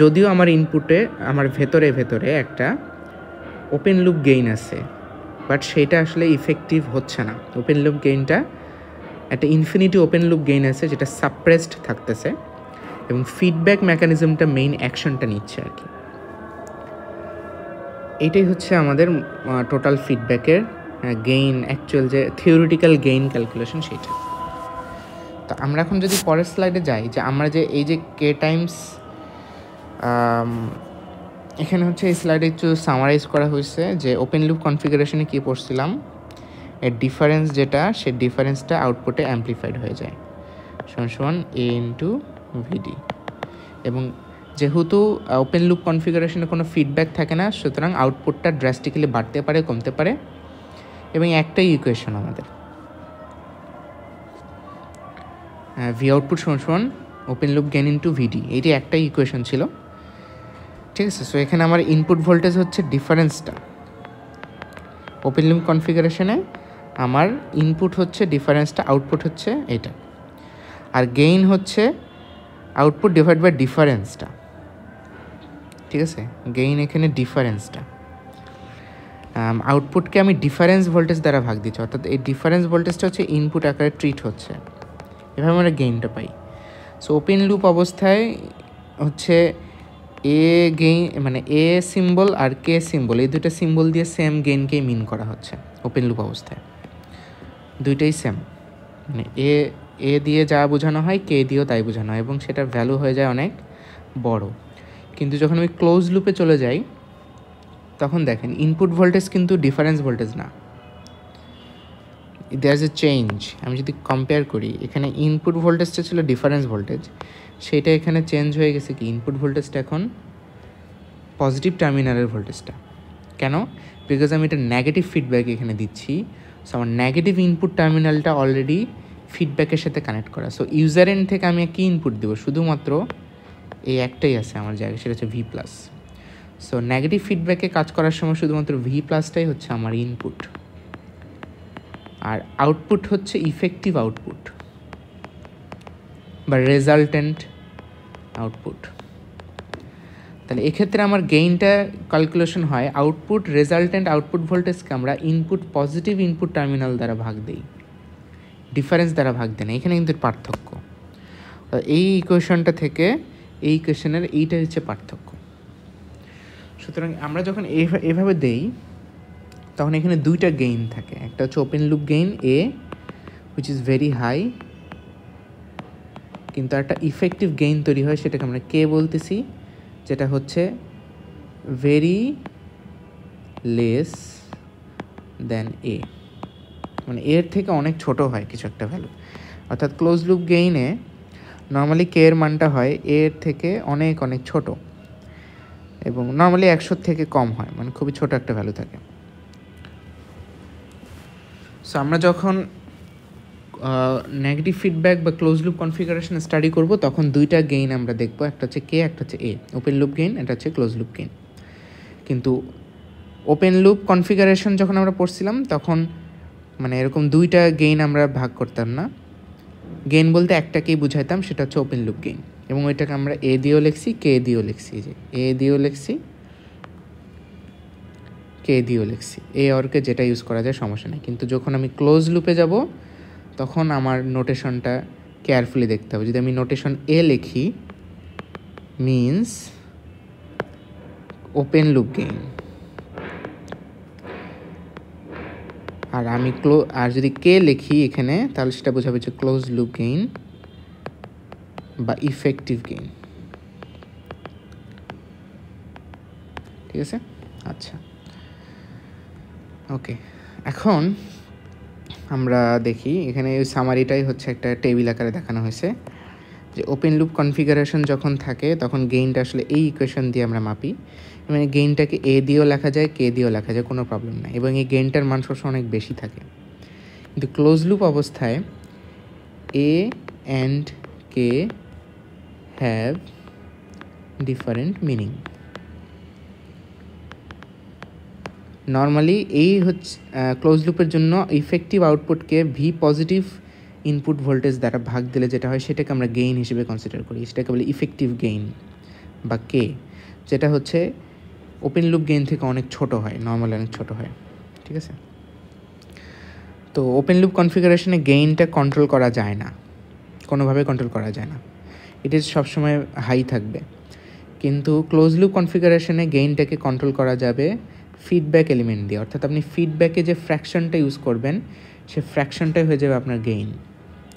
Speaker 1: যদিও আমার ইনপুটে আমার ভেতরে ভেতরে একটা ওপেন লুপ গেইন আছে, বাট সেটা আসলে ইফেক্টিভ হচ্ছে না। ওপেন লুপ গেইনটা একটা ইনফিনিটি ওপেন লুপ গেইন আছে যেটা সাপ্রেসড থাকতেছে, এবং ফিডব্যাক মেকানিজমটা মেইন অ্যাকশনটা নিচ্ছে আর কি। এইটাই হচ্ছে আমাদের টোটাল ফিডব্যাকের গেইন, অ্যাকচুয়াল যে থিওরিটিক্যাল গেইন ক্যালকুলেশন সেইটা। তো আমরা এখন যদি পরের স্লাইডে যাই, যে আমরা যে এই যে k টাইমস, এখানে হচ্ছে এই স্লাইডে একটু সামারাইজ করা হয়েছে যে ওপেন লুপ কনফিগারেশনে কী পড়ছিলাম, এর ডিফারেন্স যেটা, সেই ডিফারেন্সটা আউটপুটে অ্যাম্প্লিফাইড হয়ে যায় সমান a ইন্টু ভিডি। এবং যেহেতু ওপেন লুপ কনফিগারেশনে কোনো ফিডব্যাক থাকে না, সুতরাং আউটপুটটা ড্রাস্টিক্যালি বাড়তে পারে, কমতে পারে, এবং একটাই ইকুয়েশন আমাদের, ভি আউটপুট সমান ওপেন লুপ গেইন ইন্টু ভিডি, এইটি একটাই ইকুয়েশন ছিল, ঠিক আছে। সো এখানে আমার ইনপুট ভোল্টেজ হচ্ছে ডিফারেন্সটা, ওপেন লুপ কনফিগারেশনে আমার ইনপুট হচ্ছে ডিফারেন্সটা, আউটপুট হচ্ছে এটা, আর গেইন হচ্ছে আউটপুট ডিভাইড বাই ডিফারেন্সটা, ঠিক আছে। গেইন এখানে ডিফারেন্সটা, আউটপুটকে আমি ডিফারেন্স ভোল্টেজ দ্বারা ভাগ দিচ্ছি, অর্থাৎ এই ডিফারেন্স ভোল্টেজটা হচ্ছে ইনপুট আকারে ট্রিট হচ্ছে, এভাবে আমরা গেইনটা পাই। সো ওপেন লুপ অবস্থায় হচ্ছে এ গেইন, মানে a symbol R K symbol, এই দুটো সিম্বল দিয়ে সেম গেইনকেই মিন করা হচ্ছে ওপেন লুপ অবস্থায়, দুইটাই সেম, মানে এ দিয়ে যা বোঝানো হয় কে দিয়েও তাই বোঝানো হয়, এবং সেটার ভ্যালু হয়ে যায় অনেক বড়। কিন্তু যখন আমি ক্লোজ লুপে চলে যাই, তখন দেখেন ইনপুট ভোল্টেজ কিন্তু ডিফারেন্স ভোল্টেজ না, দেয়ার ইজ এ চেঞ্জ। আমি যদি কম্পেয়ার করি, এখানে ইনপুট ভোল্টেজটা ছিল ডিফারেন্স ভোল্টেজ, সেটা এখানে চেঞ্জ হয়ে গেছে কি, ইনপুট ভোল্টেজটা এখন পজিটিভ টার্মিনালের ভোল্টেজটা। কেন? বিকজ আমি এটা নেগেটিভ ফিডব্যাক এখানে দিচ্ছি। সো আমার নেগেটিভ ইনপুট টার্মিনালটা অলরেডি ফিডব্যাকের সাথে কানেক্ট করা। সো ইউজার এন্ড থেকে আমি কি ইনপুট দেবো, শুধুমাত্র এই একটাই আছে আমার জায়গায়, সেটা হচ্ছে ভি প্লাস। সো নেগেটিভ ফিডব্যাকে কাজ করার সময় শুধুমাত্র ভি প্লাসটাই হচ্ছে আমার ইনপুট, আর আউটপুট হচ্ছে ইফেক্টিভ আউটপুট বা রেজাল্টেন্ট আউটপুট। তাহলে এক্ষেত্রে আমার গেইনটা ক্যালকুলেশন হয় আউটপুট রেজাল্টেন্ট আউটপুট ভোল্টেজকে আমরা ইনপুট পজিটিভ ইনপুট টার্মিনাল দ্বারা ভাগ দিই, ডিফারেন্স দ্বারা ভাগ দেয় না। এখানে কিন্তু পার্থক্য, এই ইকুয়েশনটা থেকে এই ইকুয়েশনের এইটা হচ্ছে পার্থক্য। সুতরাং আমরা যখন এভাবে দেই, তখন এখানে দুইটা গেইন থাকে, একটা হচ্ছে open loop gain a which is very high, কিন্তু একটা ইফেক্টিভ গেইন তৈরি হয়, সেটাকে আমরা কে বলতেছি, যেটা হচ্ছে ভেরি লেস দেন এ, মানে এর থেকে অনেক ছোট হয় কিছু একটা ভ্যালু। অর্থাৎ ক্লোজ লুপ গেইনে নর্মালি কে এর মানটা হয় এর থেকে অনেক অনেক ছোট, এবং নর্মালি 100 থেকে কম হয়, মানে খুবই ছোট একটা ভ্যালু থাকে। সো আমরা যখন নেগেটিভ ফিডব্যাক বা ক্লোজ লুপ কনফিগারেশন স্টাডি করব, তখন দুইটা গেইন আমরা দেখব, একটা হচ্ছে কে, একটা হচ্ছে এ, ওপেন লুপ গেইন, এটা হচ্ছে ক্লোজ লুপ গেইন। কিন্তু ওপেন লুপ কনফিগারেশন যখন আমরা পড়ছিলাম তখন মানে এরকম দুইটা গেইন আমরা ভাগ করতাম না, গেইন বলতে একটাকেই বুঝাইতাম, সেটা হচ্ছে ওপেন লুপ গেইন, এবং ওইটাকে আমরা এ দিয়েও লিখছি, কে দিয়েও লিখছি, যে এ দিয়েও লিখছি, কে দিয়েও লিখছি, এ অরকে যেটা ইউজ করা যায় সমস্যা নেই। কিন্তু যখন আমি ক্লোজ লুপে যাব তখন আমার নোটেশনটা কেয়ারফুলি দেখতে হবে। যদি আমি নোটেশন এ লিখি মিনস ওপেন লুপ গেইন, আর আমি আর যদি কে লিখি এখানে তাহলে সেটা বোঝাবে যে ক্লোজ লুপ গেইন বা ইফেক্টিভ গেইন। ঠিক আছে, আচ্ছা ওকে। এখন আমরা দেখি এখানে ওই সামারিটাই হচ্ছে একটা টেবিল আকারে দেখানো হয়েছে যে ওপেন লুপ কনফিগারেশন যখন থাকে তখন গেইনটা আসলে এই ইকুয়েশন দিয়ে আমরা মাপি, মানে গেইনটাকে এ দিয়েও লেখা যায়, কে দিয়েও লেখা যায়, কোনো প্রবলেম নাই, এবং এই গেইনটার মান সবসময় অনেক বেশি থাকে। কিন্তু ক্লোজ লুপ অবস্থায় A and K have different meaning. Normally এই হচ্ছে ক্লোজ লুপের জন্য ইফেক্টিভ আউটপুটকে ভি পজিটিভ ইনপুট ভোল্টেজ দ্বারা ভাগ দিলে যেটা হয় সেটাকে আমরা গেইন হিসেবে কনসিডার করি, সেটাকে বলি ইফেক্টিভ গেইন বা কে, যেটা হচ্ছে ওপেন লুপ গেইন থেকে অনেক ছোট হয়, নর্মালি অনেক ছোট হয়। ঠিক আছে, তো ওপেন লুপ কনফিগারেশনে গেইনটা কন্ট্রোল করা যায় না, কোনোভাবে কন্ট্রোল করা যায় না, এটা সবসময় হাই থাকবে। কিন্তু ক্লোজ লুপ কনফিগারেশনে গেইনটাকে কন্ট্রোল করা যাবে ফিডব্যাক এলিমেন্ট দিয়ে, অর্থাৎ আপনি ফিডব্যাকে যে ফ্র্যাকশনটা ইউজ করবেন সে ফ্র্যাকশনটাই হয়ে যাবে আপনার গেইন।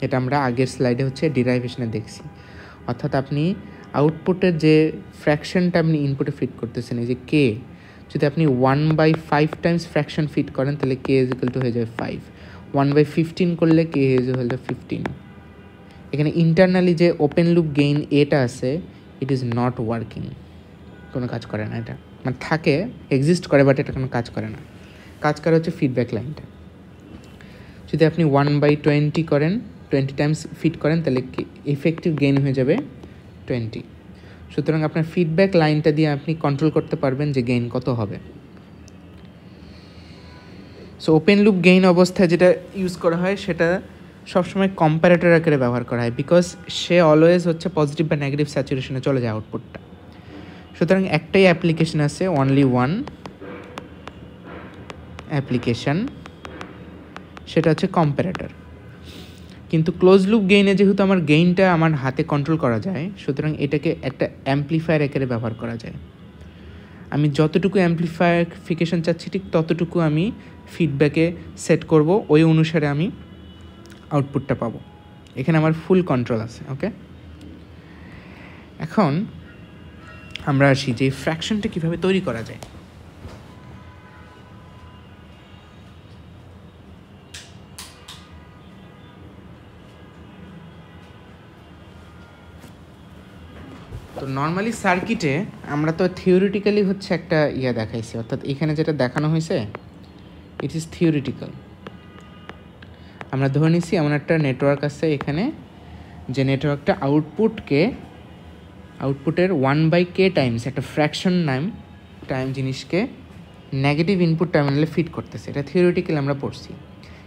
Speaker 1: এটা আমরা আগের স্লাইডে হচ্ছে ডিরাইভেশনে দেখছি, অর্থাৎ আপনি আউটপুটের যে ফ্র্যাকশনটা আপনি ইনপুটে ফিট করতেছেন, এই যে কে, যদি আপনি 1/5 টাইমস ফ্র্যাকশন ফিট করেন তাহলে কে ইজ ইকুয়াল টু হয়ে যাবে 5, 1/15 করলে কে হয়ে যাবে 15। এখানে ইন্টারনালি যে ওপেন লুপ গেইন এটা আছে, ইট ইজ নট ওয়ার্কিং, কোনো কাজ করে না, এটা মানে থাকে এক্সিস্ট করে বাট এটা কোনো কাজ করে না, কাজ করে হচ্ছে ফিডব্যাক লাইনটা। যদি আপনি 1/20 করেন, 20 টাইমস ফিট করেন তাহলে ইফেক্টিভ গেইন হয়ে যাবে 20। সুতরাং আপনার ফিডব্যাক লাইনটা দিয়ে আপনি কন্ট্রোল করতে পারবেন যে গেইন কত হবে। সো ওপেন লুপ গেইন অবস্থায় যেটা ইউজ করা হয় সেটা সবসময় কম্প্যারেটর আকারে ব্যবহার করা হয়, বিকজ সে অলওয়েজ হচ্ছে পজিটিভ বা নেগেটিভ স্যাচুরেশনে চলে যায় আউটপুটটা। সুতরাং একটাই অ্যাপ্লিকেশন আছে, অনলি ওয়ান অ্যাপ্লিকেশন, সেটা হচ্ছে কম্প্যারেটর। কিন্তু ক্লোজ লুপ গেইনে যেহেতু আমার গেইনটা আমার হাতে কন্ট্রোল করা যায়, সুতরাং এটাকে একটা অ্যাম্প্লিফায়ার আকারে ব্যবহার করা যায়। আমি যতটুকু অ্যাম্প্লিফায়ারিফিকেশন চাচ্ছি ঠিক ততটুকু আমি ফিডব্যাকে সেট করব, ওই অনুসারে আমি আউটপুটটা পাবো। এখানে আমার ফুল কন্ট্রোল আছে। ওকে, এখন আমরা আসি যে ফ্র্যাকশনটা কীভাবে তৈরি করা যায়। তো নর্মালি সার্কিটে আমরা তো থিওরিটিক্যালি হচ্ছে একটা দেখাইছি, অর্থাৎ এখানে যেটা দেখানো হয়েছে ইট ইজ থিওরিটিক্যাল। আমরা ধরে নিছি এমন একটা নেটওয়ার্ক আছে এখানে, যে নেটওয়ার্কটা আউটপুটের 1/k টাইমস একটা ফ্র্যাকশন টাইম জিনিসকে নেগেটিভ ইনপুট টার্মিনালে ফিট করতেছে। এটা থিওরিটিক্যালি আমরা পড়ছি,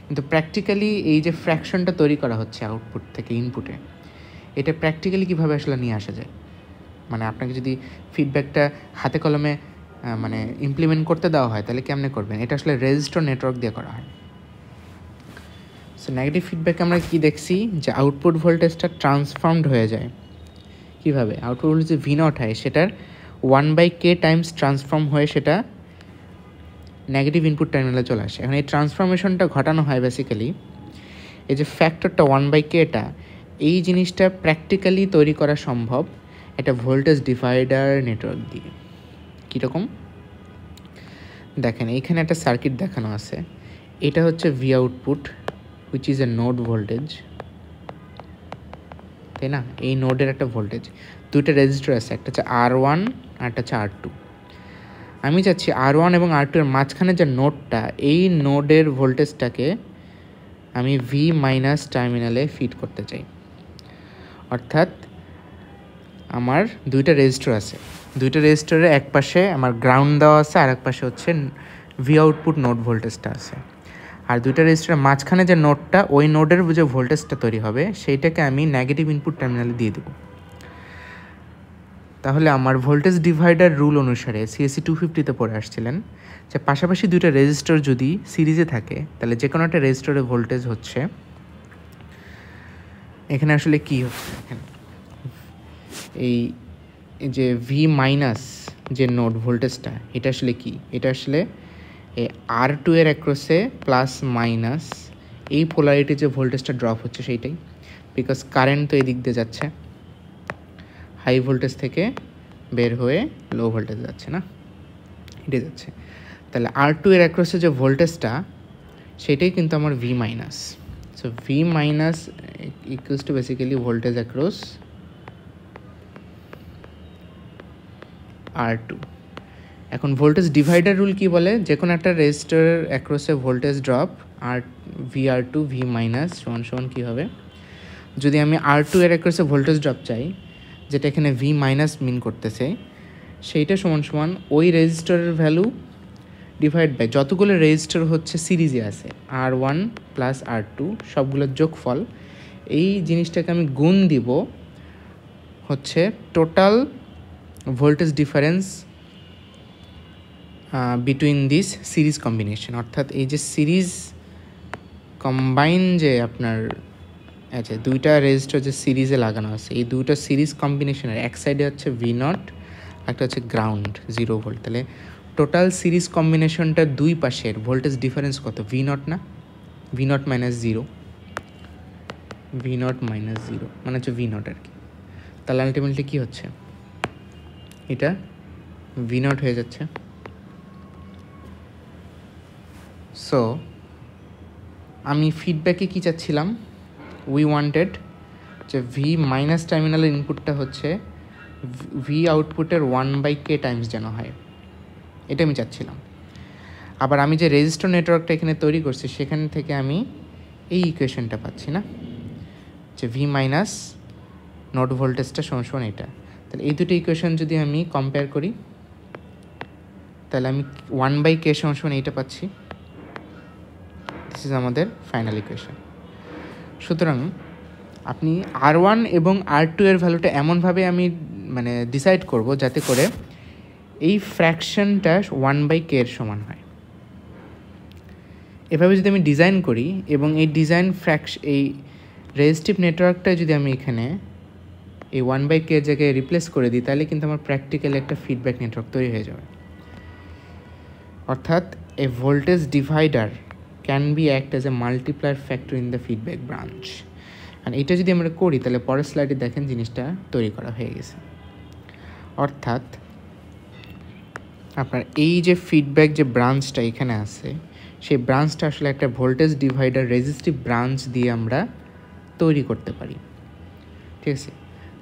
Speaker 1: কিন্তু প্র্যাকটিক্যালি এই যে ফ্র্যাকশনটা তৈরি করা হচ্ছে আউটপুট থেকে ইনপুটে, এটা প্র্যাকটিক্যালি কীভাবে আসলে নিয়ে আসা যায়, মানে আপনাকে যদি ফিডব্যাকটা হাতে কলমে মানে ইমপ্লিমেন্ট করতে দেওয়া হয় তাহলে কেমনে করবেন, এটা আসলে রেজিস্টার নেটওয়ার্ক দিয়ে করা হয়। সো নেগেটিভ ফিডব্যাকে আমরা কি দেখছি, যে আউটপুট ভোল্টেজটা ট্রান্সফর্মড হয়ে যায়। কীভাবে? আউটপুট ভোল্টেজ যে V0 হয় সেটার 1/k টাইমস ট্রান্সফর্ম হয়ে সেটা নেগেটিভ ইনপুট টার্মিনালে চলে আসে। এখন এই ট্রান্সফরমেশনটা ঘটানো হয় বেসিক্যালি এই যে ফ্যাক্টরটা 1/kটা, এই জিনিসটা প্র্যাকটিক্যালি তৈরি করা সম্ভব একটা ভোল্টেজ ডিভাইডার নেটওয়ার্ক দিয়ে। কীরকম দেখেন, এইখানে একটা সার্কিট দেখানো আছে, এটা হচ্ছে V output which is a node voltage, তাই না? এই নোডের একটা ভোল্টেজ, দুইটা রেজিস্টার আছে, একটা হচ্ছে R1 আর একটা হচ্ছে R2। আমি চাচ্ছি R1 এবং R2 এর মাঝখানে যে নোডটা, এই নোডের ভোল্টেজটাকে আমি V- টার্মিনালে ফিড করতে চাই। অর্থাৎ আমার দুইটা রেজিস্টার আছে, দুইটা রেজিস্টারের এক পাশে আমার গ্রাউন্ড দেওয়া আছে, আর এক পাশে হচ্ছে ভি আউটপুট নোড ভোল্টেজটা আছে। আর দুইটা রেজিস্টারের মাঝখানে যে নোডটা, ওই নোডের যে ভোল্টেজটা তৈরি হবে সেইটাকে আমি নেগেটিভ ইনপুট টার্মিনালে দিয়ে দেবো। তাহলে আমার ভোল্টেজ ডিভাইডার রুল অনুসারে সিএসসি 250-তে পড়ে আসছিলেন যে পাশাপাশি দুইটা রেজিস্টার যদি সিরিজে থাকে তাহলে যে কোনো একটা রেজিস্টারের ভোল্টেজ হচ্ছে, এখানে আসলে কী হচ্ছে, এখানে এই যে ভি মাইনাস যে নোড ভোল্টেজটা, এটা আসলে কি, এটা আসলে এই R2 এর অ্যাক্রসে প্লাস মাইনাস এই পোলারিটি যে ভোল্টেজটা ড্রপ হচ্ছে সেইটাই, বিকজ কারেন্ট তো এই দিক দিয়ে যাচ্ছে, হাই ভোল্টেজ থেকে বের হয়ে লো ভোল্টেজ যাচ্ছে না, এটা যাচ্ছে। তাহলে R2 এর অ্যাক্রসে যে ভোল্টেজটা সেটাই কিন্তু আমার V minus. So V minus equals to basically voltage across R2। এখন ভোল্টেজ ডিভাইডার রুল কি বলে, যে কোনো একটা রেজিস্টারের অ্যাক্রসে voltage drop VR2 V minus সমান সমান কী হবে, যদি আমি R2 এর অ্যাক্রসে ভোল্টেজ ড্রপ চাই, যেটা এখানে ভি মাইনাস মিন করতেছে, সেইটা সমান সমান ওই রেজিস্টারের ভ্যালু ডিভাইড বাই যতগুলো রেজিস্টার হচ্ছে সিরিজে আছে R1 প্লাস R2 সবগুলোর যোগফল, এই জিনিসটাকে আমি গুণ দিব হচ্ছে total voltage difference between this series combination. অর্থাৎ এই যে সিরিজ কম্বাইন যে আপনার আচ্ছা দুইটা রেজিস্টার যে সিরিজে লাগানো আছে, এই দুইটা সিরিজ কম্বিনেশনের এক সাইডে হচ্ছে V0, একটা হচ্ছে গ্রাউন্ড 0 ভোল্ট। তাহলে টোটাল সিরিজ কম্বিনেশনটার দুই পাশের ভোল্টেজ ডিফারেন্স কত, V0 না, V0 মাইনাস 0, V0 মাইনাস 0 মানে হচ্ছে V0 আর কি। তাহলে আলটিমেটলি কী হচ্ছে, এটা V0 হয়ে যাচ্ছে। সো আমি ফিডব্যাকে কী চাচ্ছিলাম, উই ওয়ান্টেড যে ভি মাইনাস টার্মিনালের ইনপুটটা হচ্ছে ভি আউটপুটের 1/k টাইমস যেন হয়, এটা আমি চাচ্ছিলাম। আবার আমি যে রেজিস্টার নেটওয়ার্কটা এখানে তৈরি করছি সেখান থেকে আমি এই ইকুয়েশনটা পাচ্ছি না, যে ভি মাইনাস নোড ভোল্টেজটা সমান সমান এটা। তাহলে এই দুটো ইকুয়েশন যদি আমি কম্পেয়ার করি তাহলে আমি 1/k সমান সমান এইটা পাচ্ছি। দিস ইজ আমাদের ফাইনাল ইকুয়েশন। সুতরাং আপনি R1 এবং R2 এর ভ্যালুটা এমনভাবে আমি মানে ডিসাইড করব যাতে করে এই ফ্র্যাকশনটা 1/k এর সমান হয়। এভাবে যদি আমি ডিজাইন করি এবং এই ডিজাইন এই রেজিস্টিভ নেটওয়ার্কটা যদি আমি এখানে এই 1/k এর জায়গায় রিপ্লেস করে দিই, তাহলে কিন্তু আমার প্র্যাকটিক্যালি একটা ফিডব্যাক নেটওয়ার্ক তৈরি হয়ে যাবে। অর্থাৎ a voltage divider can be act as a multiplier factor in the feedback branch. আর এটা যদি আমরা করি তাহলে পরের স্লাইডে দেখেন জিনিসটা তৈরি করা হয়ে গেছে। অর্থাৎ আপনার এই যে ফিডব্যাক যে ব্রাঞ্চটা এখানে আছে, সেই ব্রাঞ্চটা আসলে একটা ভোল্টেজ ডিভাইডার রেজিস্টিভ ব্রাঞ্চ দিয়ে আমরা তৈরি করতে পারি, ঠিক আছে।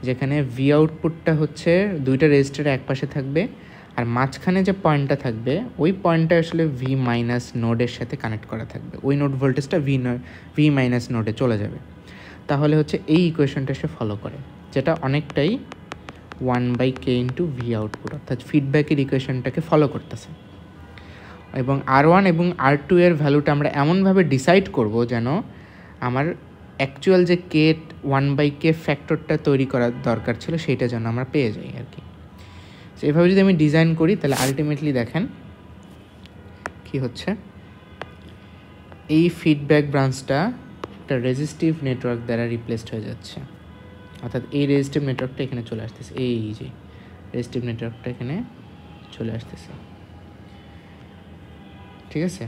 Speaker 1: যেখানে ভি আউটপুটটা হচ্ছে দুইটা রেজিস্টারের এক পাশে থাকবে, আর মাঝখানে যে পয়েন্টটা থাকবে ওই পয়েন্টটা আসলে ভি মাইনাস নোডের সাথে কানেক্ট করা থাকবে, ওই নোড ভোল্টেজটা ভি মাইনাস নোডে চলে যাবে। তাহলে হচ্ছে এই ইকুয়েশনটা সে ফলো করে, যেটা অনেকটাই 1/k ইন্টু ভি আউটপুট, অর্থাৎ ফিডব্যাকের ইকুয়েশনটাকে ফলো করতেছে। এবং R1 এবং R2 এর ভ্যালুটা আমরা এমনভাবে ডিসাইড করব যেন আমার অ্যাকচুয়াল যে k 1/k ফ্যাক্টরটা তৈরি করার দরকার ছিল সেইটা যেন আমরা পেয়ে যাই আর কি। তো এভাবে যদি আমি ডিজাইন করি তাহলে আলটিমেটলি দেখেন কি হচ্ছে, এই ফিডব্যাক ব্রাঞ্চটা একটা রেজিস্টিভ নেটওয়ার্ক দ্বারা রিপ্লেসড হয়ে যাচ্ছে। অর্থাৎ এই রেজিস্টিভ নেটওয়ার্কটা এখানে চলে আসতেছে, এই যে রেজিস্টিভ নেটওয়ার্কটা এখানে চলে আসতেছে, ঠিক আছে।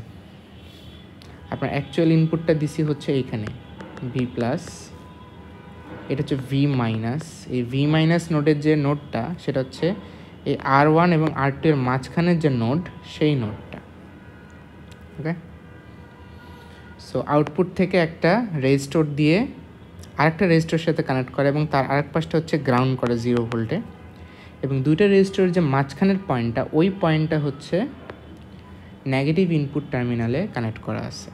Speaker 1: আপনার অ্যাকচুয়াল ইনপুটটা দিছি হচ্ছে এইখানে ভি প্লাস, এটা হচ্ছে ভি মাইনাস, এই ভি মাইনাস নোডের যে নোডটা সেটা হচ্ছে এই R1 এবং R2 এর মাঝখানের যে নোড সেই নোডটা, ওকে। সো আউটপুট থেকে একটা রেজিস্টর দিয়ে আরেকটা রেজিস্টরের সাথে কানেক্ট করে এবং তার আরেক পাশটা হচ্ছে গ্রাউন্ড করে 0 ভোল্টে, এবং দুইটা রেজিস্টরের যে মাঝখানের পয়েন্টটা ওই পয়েন্টটা হচ্ছে নেগেটিভ ইনপুট টার্মিনালে কানেক্ট করা আছে।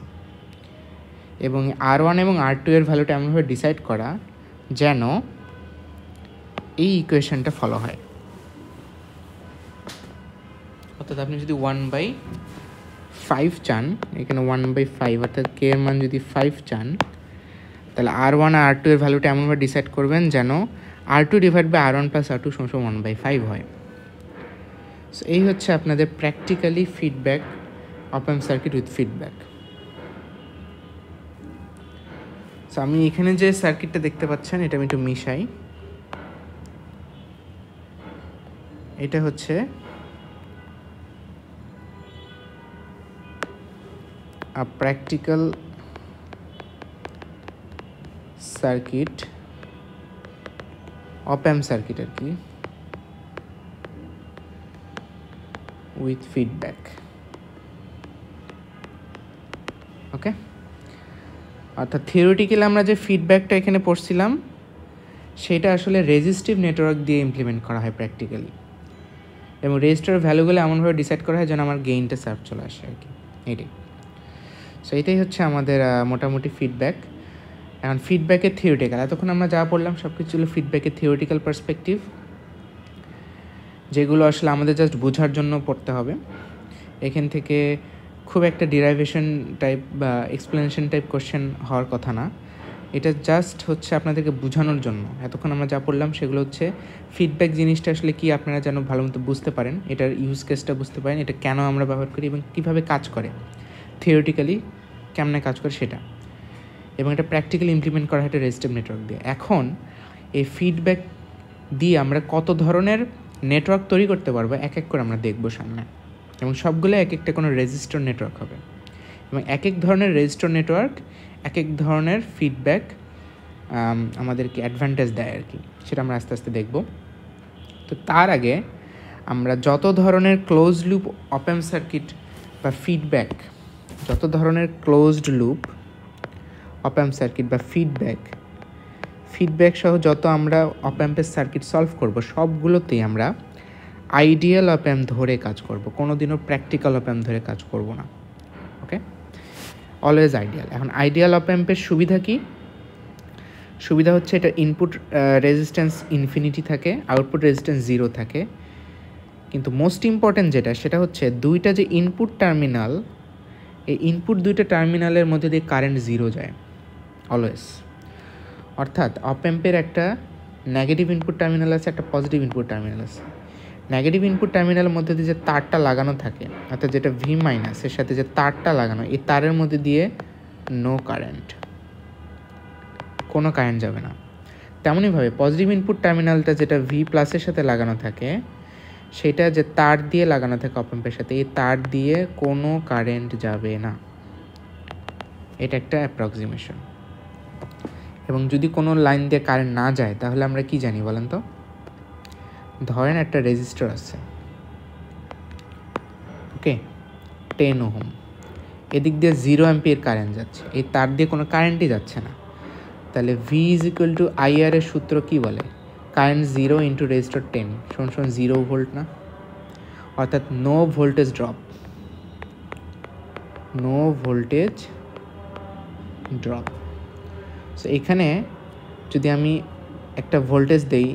Speaker 1: এবং R1 এবং R2 এর ভ্যালুটা এমনভাবে ডিসাইড করা যেন এই ইকুয়েশনটা ফলো হয়। অর্থাৎ আপনি যদি 1/5 চান, এখানে 1/5 অর্থাৎ কে এর মান যদি 5 চান, তাহলে R1 আর R2 এর ভ্যালুটা এমনভাবে ডিসাইড করবেন যেন R2 divide by R1 plus R2 সমান 1/5 হয়। সো এই হচ্ছে আপনাদের প্র্যাকটিক্যালি ফিডব্যাক অপ amp circuit with feedback. So আমি এখানে যে সার্কিটটা দেখতে পাচ্ছেন এটা আমি একটু মিশাই। এটা হচ্ছে a practical circuit op amp circuit আর কি with feedback। ওকে, অর্থাৎ থিওরিটিক্যালি আমরা যে ফিডব্যাকটা এখানে পড়ছিলাম সেটা আসলে রেজিস্টিভ নেটওয়ার্ক দিয়ে ইমপ্লিমেন্ট করা হয় প্র্যাকটিক্যালি, এবং রেজিস্টারের ভ্যালুগুলো এমনভাবে ডিসাইড করা হয় যেন আমার গেইনটা সার্ভ চলে আসে আর কি, এটাই। সো এটাই হচ্ছে আমাদের মোটামুটি ফিডব্যাক। এখন ফিডব্যাকের থিওরিটিক্যাল, এতক্ষণ আমরা যা পড়লাম সব কিছু ছিল ফিডব্যাকের থিওরিটিক্যাল পার্সপেক্টিভ, যেগুলো আসলে আমাদের জাস্ট বোঝার জন্য পড়তে হবে। এখান থেকে খুব একটা ডিরাইভেশন টাইপ বা এক্সপ্লেনেশন টাইপ কোশ্চেন হওয়ার কথা না, এটা জাস্ট হচ্ছে আপনাদেরকে বোঝানোর জন্য। এতক্ষণ আমরা যা পড়লাম সেগুলো হচ্ছে ফিডব্যাক জিনিসটা আসলে কি আপনারা যেন ভালো মতো বুঝতে পারেন, এটার ইউজ কেসটা বুঝতে পারেন, এটা কেন আমরা ব্যবহার করি এবং কীভাবে কাজ করে, থিওরিটিক্যালি কেমনে কাজ করে সেটা, এবং এটা প্র্যাকটিক্যালি ইমপ্লিমেন্ট করা হয় একটা রেজিস্টিভ নেটওয়ার্ক দিয়ে। এখন এই ফিডব্যাক দিয়ে আমরা কত ধরনের নেটওয়ার্ক তৈরি করতে পারবো এক এক করে আমরা দেখবো সামনে, এবং সবগুলো এক একটা কোনো রেজিস্টার নেটওয়ার্ক হবে, এবং এক এক ধরনের রেজিস্টার নেটওয়ার্ক এক এক ধরনের ফিডব্যাক আমাদেরকে অ্যাডভান্টেজ দেয় আর কি, সেটা আমরা আস্তে আস্তে দেখব। তো তার আগে আমরা যত ধরনের ক্লোজড লুপ অপ অ্যাম্প সার্কিট বা ফিডব্যাক, যত ধরনের ক্লোজড লুপ অপ অ্যাম্প সার্কিট বা ফিডব্যাক সহ যত আমরা অপ অ্যাম্পের সার্কিট সলভ করব সবগুলোতেই আমরা আইডিয়াল অপ অ্যাম্প ধরে কাজ করব, কোনো দিনও প্র্যাকটিক্যাল অপ অ্যাম্প ধরে কাজ করব না। ওকে, অলওয়েজ আইডিয়াল। এখন আইডিয়াল অপ অ্যাম্পের সুবিধা কি? সুবিধা হচ্ছে এটা ইনপুট রেজিস্ট্যান্স ইনফিনিটি থাকে, আউটপুট রেজিস্ট্যান্স 0 থাকে, কিন্তু মোস্ট ইম্পর্ট্যান্ট যেটা সেটা হচ্ছে দুইটা যে ইনপুট টার্মিনাল, এই ইনপুট দুইটা টার্মিনালের মধ্যে দিয়ে কারেন্ট 0 যায় অলওয়েজ। অর্থাৎ অপ অ্যাম্পের একটা নেগেটিভ ইনপুট টার্মিনাল আছে, একটা পজিটিভ ইনপুট টার্মিনাল আছে। নেগেটিভ ইনপুট টার্মিনালের মধ্যে দিয়ে যে তারটা লাগানো থাকে, অর্থাৎ যেটা ভি মাইনাসের সাথে যে তারটা লাগানো, এই তারের মধ্যে দিয়ে নো কারেন্ট, কোনো কারেন্ট যাবে না। তেমনইভাবে পজিটিভ ইনপুট টার্মিনালটা যেটা ভি প্লাসের সাথে লাগানো থাকে, সেটা যে তার দিয়ে লাগানো থাকে অপ অ্যাম্পের সাথে, এই তার দিয়ে কোনো কারেন্ট যাবে না। এটা একটা অ্যাপ্রক্সিমেশন। এবং যদি কোনো লাইন দিয়ে কারেন্ট না যায় তাহলে আমরা কি জানি বলেন তো? ধরেন একটা রেজিস্টার আছে, ওকে, 10 ওহম, এদিক দিয়ে 0 অ্যাম্পিয়ার কারেন্ট যাচ্ছে, এই তার দিয়ে কোনো কারেন্টই যাচ্ছে না, তাহলে V is equal to IR এর সূত্র কি বলে? কারেন্ট 0 ইন্টু রেজিস্টার 10 সমান 0 ভোল্ট না? অর্থাৎ no voltage drop, no voltage drop. So এখানে যদি আমি একটা ভোল্টেজ দেই,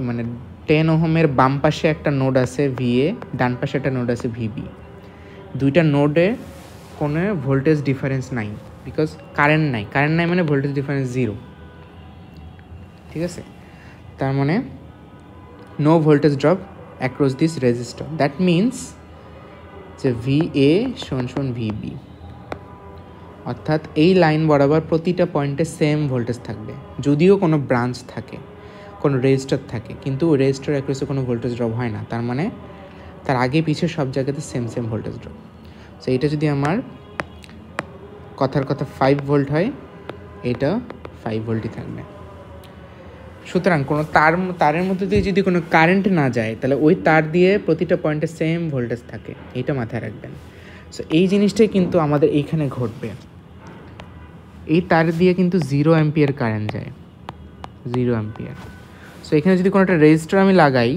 Speaker 1: মানে 10 ওহমের বাম পাশে একটা নোড আছে ভিএ, ডান পাশে একটা নোড আছে ভিবি, দুইটা নোডে কোনো ভোল্টেজ ডিফারেন্স নাই, বিকজ কারেন্ট নাই, কারেন্ট নাই মানে ভোল্টেজ ডিফারেন্স 0, ঠিক আছে? তার মানে no voltage drop across this resistor, that means যে ভিএ সমান ভিবি, অর্থাৎ এই লাইন বরাবর প্রতিটা পয়েন্টে সেম ভোল্টেজ থাকবে, যদিও কোনো ব্রাঞ্চ থাকে, কোনো রেজিস্টার থাকে, কিন্তু রেজিস্টার অ্যাক্রসে কোনো ভোল্টেজ ড্রপ হয় না, তার মানে তার আগে পিছে সব জায়গাতে সেম ভোল্টেজ ড্রপ। সো এটা যদি আমার কথার কথা 5 ভোল্ট হয়, এটা 5 ভোল্টই থাকবে। সুতরাং কোনো তারের মধ্যে দিয়ে যদি কোনো কারেন্ট না যায় তাহলে ওই তার দিয়ে প্রতিটা পয়েন্টে সেম ভোল্টেজ থাকে, এইটা মাথায় রাখবেন। সো এই জিনিসটাই কিন্তু আমাদের এইখানে ঘটবে, এই তার দিয়ে কিন্তু 0 অ্যাম্পিয়ার কারেন্ট যায়, 0 অ্যাম্পিয়ার। সো এখানে যদি কোনো একটা রেজিস্টার আমি লাগাই,